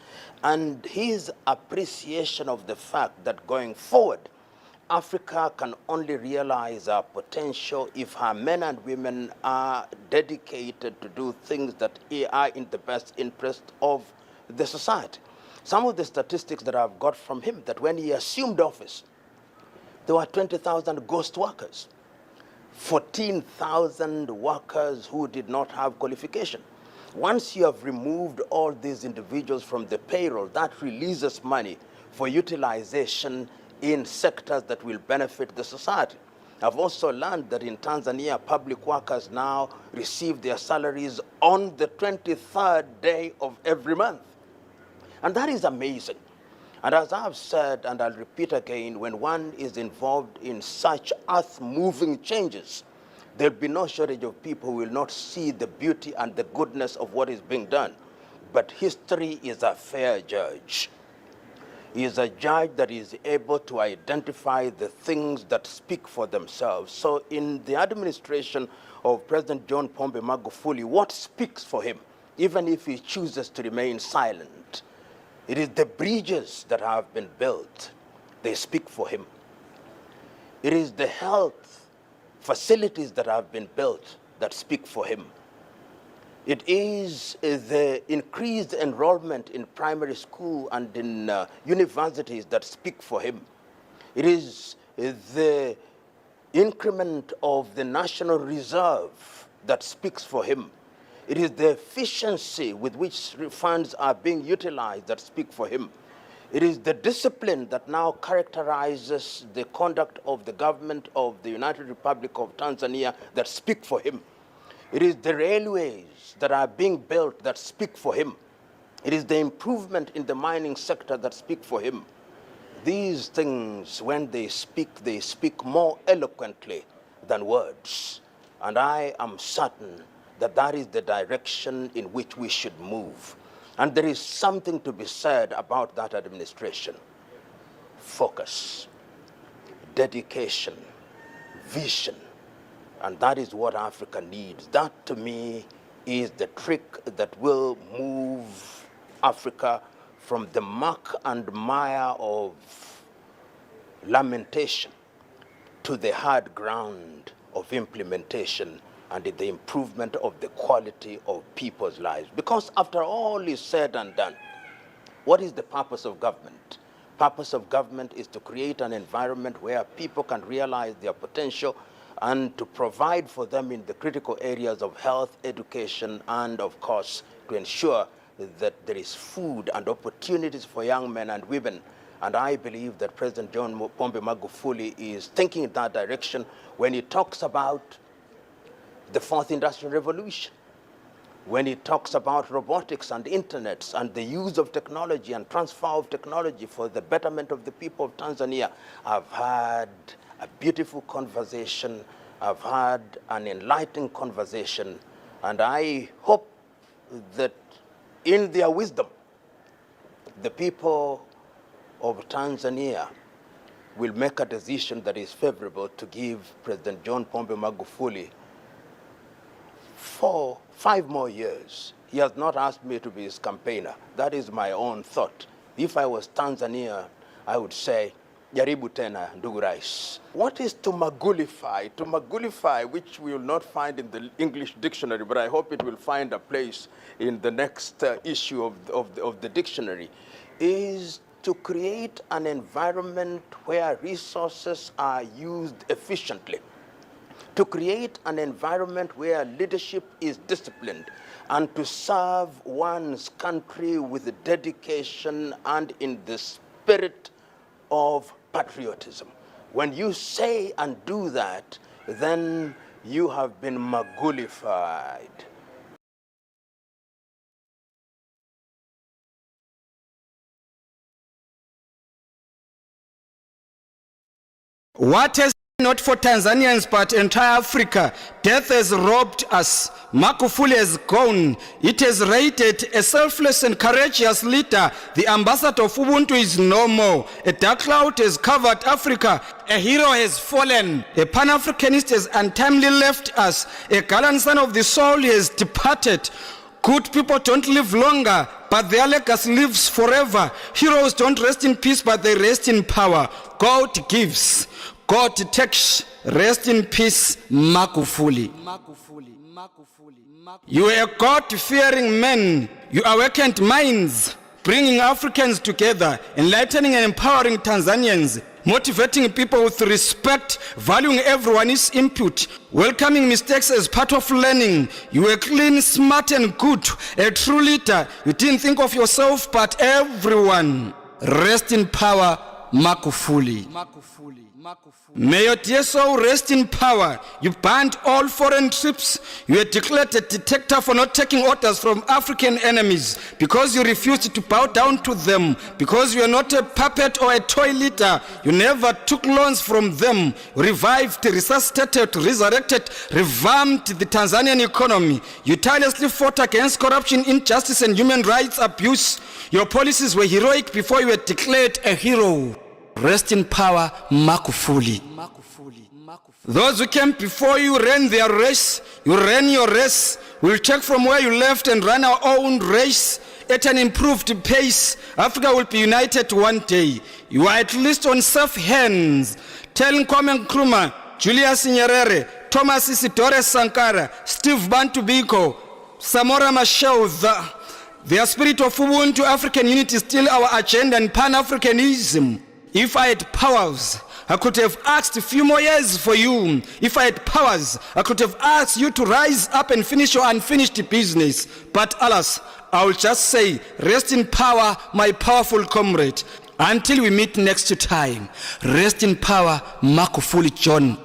And his appreciation of the fact that going forward, Africa can only realize our potential if her men and women are dedicated to do things that are in the best interest of the society. Some of the statistics that I've got from him, that when he assumed office, there were 20,000 ghost workers, 14,000 workers who did not have qualification. Once you have removed all these individuals from the payroll, that releases money for utilization in sectors that will benefit the society. I've also learned that in Tanzania, public workers now receive their salaries on the 23rd day of every month. And that is amazing. And as I've said, and I'll repeat again, when one is involved in such earth-moving changes, there'll be no shortage of people who will not see the beauty and the goodness of what is being done. But history is a fair judge. He is a judge that is able to identify the things that speak for themselves. So in the administration of President John Pombe Magufuli, what speaks for him, even if he chooses to remain silent? It is the bridges that have been built. They speak for him. It is the health facilities that have been built that speak for him. It is the increased enrollment in primary school and in universities that speak for him. It is the increment of the National Reserve that speaks for him. It is the efficiency with which funds are being utilized that speak for him. It is the discipline that now characterizes the conduct of the government of the United Republic of Tanzania that speak for him. It is the railways that are being built that speak for him. It is the improvement in the mining sector that speak for him. These things, when they speak more eloquently than words. And I am certain that that is the direction in which we should move. And there is something to be said about that administration. Focus, dedication, vision. And that is what Africa needs. That, to me, is the trick that will move Africa from the muck and mire of lamentation to the hard ground of implementation and the improvement of the quality of people's lives. Because after all is said and done, what is the purpose of government? Purpose of government is to create an environment where people can realize their potential and to provide for them in the critical areas of health, education, and of course, to ensure that there is food and opportunities for young men and women. And I believe that President John Pombe Magufuli is thinking in that direction when he talks about the fourth industrial revolution, when he talks about robotics and internets and the use of technology and transfer of technology for the betterment of the people of Tanzania. I've had a beautiful conversation. I've had an enlightening conversation. And I hope that in their wisdom, the people of Tanzania will make a decision that is favorable to give President John Pombe Magufuli 5 more years. He has not asked me to be his campaigner. That is my own thought. If I was Tanzania, I would say, jaribu tena ndugu rais. What is to magulify? To magulify, which we will not find in the English dictionary, but I hope it will find a place in the next issue of the dictionary, is to create an environment where resources are used efficiently. To create an environment where leadership is disciplined and to serve one's country with dedication and in the spirit of patriotism. When you say and do that, then you have been Magulified. What has not for Tanzanians but entire Africa, death has robbed us. Magufuli has gone. It has raided a selfless and courageous leader. The ambassador of Ubuntu is no more. A dark cloud has covered Africa. A hero has fallen. A Pan-Africanist has untimely left us. A gallant son of the soul has departed. Good people don't live longer, but their legacy lives forever. Heroes don't rest in peace, but they rest in power. God gives, God takes. Rest in peace, Magufuli. You are a God-fearing man. You awakened minds, bringing Africans together, enlightening and empowering Tanzanians, motivating people with respect, valuing everyone's input, welcoming mistakes as part of learning. You were clean, smart, and good, a true leader. You didn't think of yourself, but everyone. Rest in power, Magufuli. May your dear soul rest in power. You banned all foreign trips. You were declared a dictator for not taking orders from African enemies, because you refused to bow down to them, because you are not a puppet or a toy leader. You never took loans from them. Revived, resuscitated, resurrected, revamped the Tanzanian economy. You tirelessly fought against corruption, injustice, and human rights abuse. Your policies were heroic before you were declared a hero. Rest in power, Magufuli. Those who came before you ran their race. You ran your race. We'll take from where you left and run our own race at an improved pace. Africa will be united one day. You are at least on safe hands. Tell Kwame Nkrumah, Julius Nyerere, Thomas Isidore Sankara, Steve Bantu Biko, Samora Machel, their spirit of Ubuntu African unity is still our agenda and Pan-Africanism. If I had powers, I could have asked a few more years for you. If I had powers, I could have asked you to rise up and finish your unfinished business. But alas, I will just say, rest in power, my powerful comrade. Until we meet next time, rest in power, Magufuli John.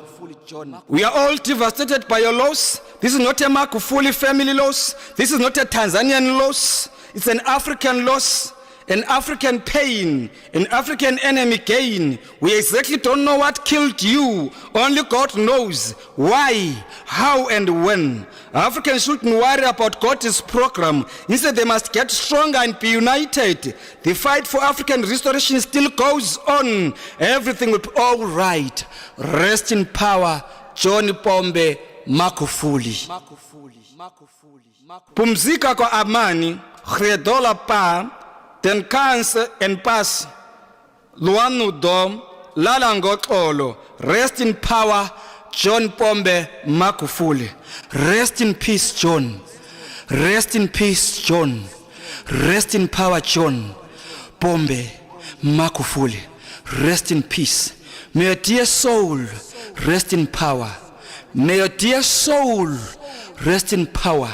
We are all devastated by your loss. This is not a Magufuli family loss. This is not a Tanzanian loss. It's an African loss. An African pain, an African enemy gain. We exactly don't know what killed you. Only God knows why, how, and when. Africans shouldn't worry about God's program. Instead, they must get stronger and be united. The fight for African restoration still goes on. Everything will be all right. Rest in power, John Pombe Magufuli. Pumzika kwa amani, Credola pa, then cancer and pass. Luanu dom, Lalangotlolo. Rest in power, John Pombe Magufuli. Rest in peace, John. Rest in peace, John. Rest in power, John Pombe Magufuli. Rest in peace. May your dear soul rest in power. May your dear soul rest in power.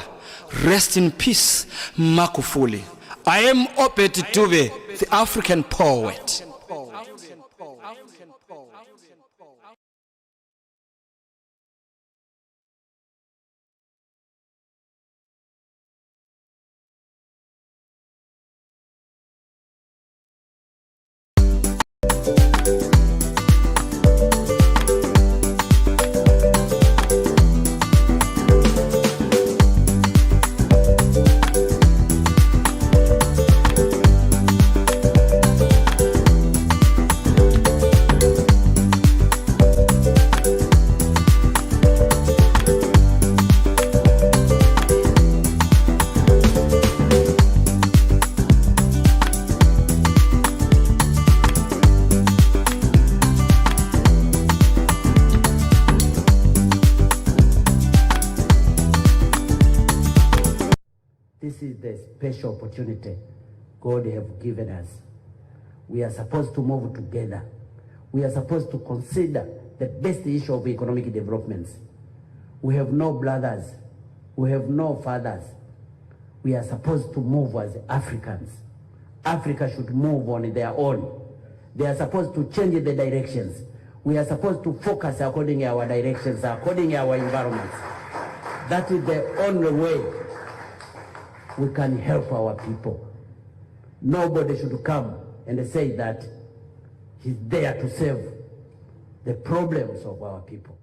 Rest in peace, Magufuli. I am Obed Dube, the African poet. This is the special opportunity God has given us. We are supposed to move together. We are supposed to consider the best issue of economic developments. We have no brothers. We have no fathers. We are supposed to move as Africans. Africa should move on their own. They are supposed to change the directions. We are supposed to focus according to our directions, according to our environments. That is the only way we can help our people. Nobody should come and say that he's there to solve the problems of our people.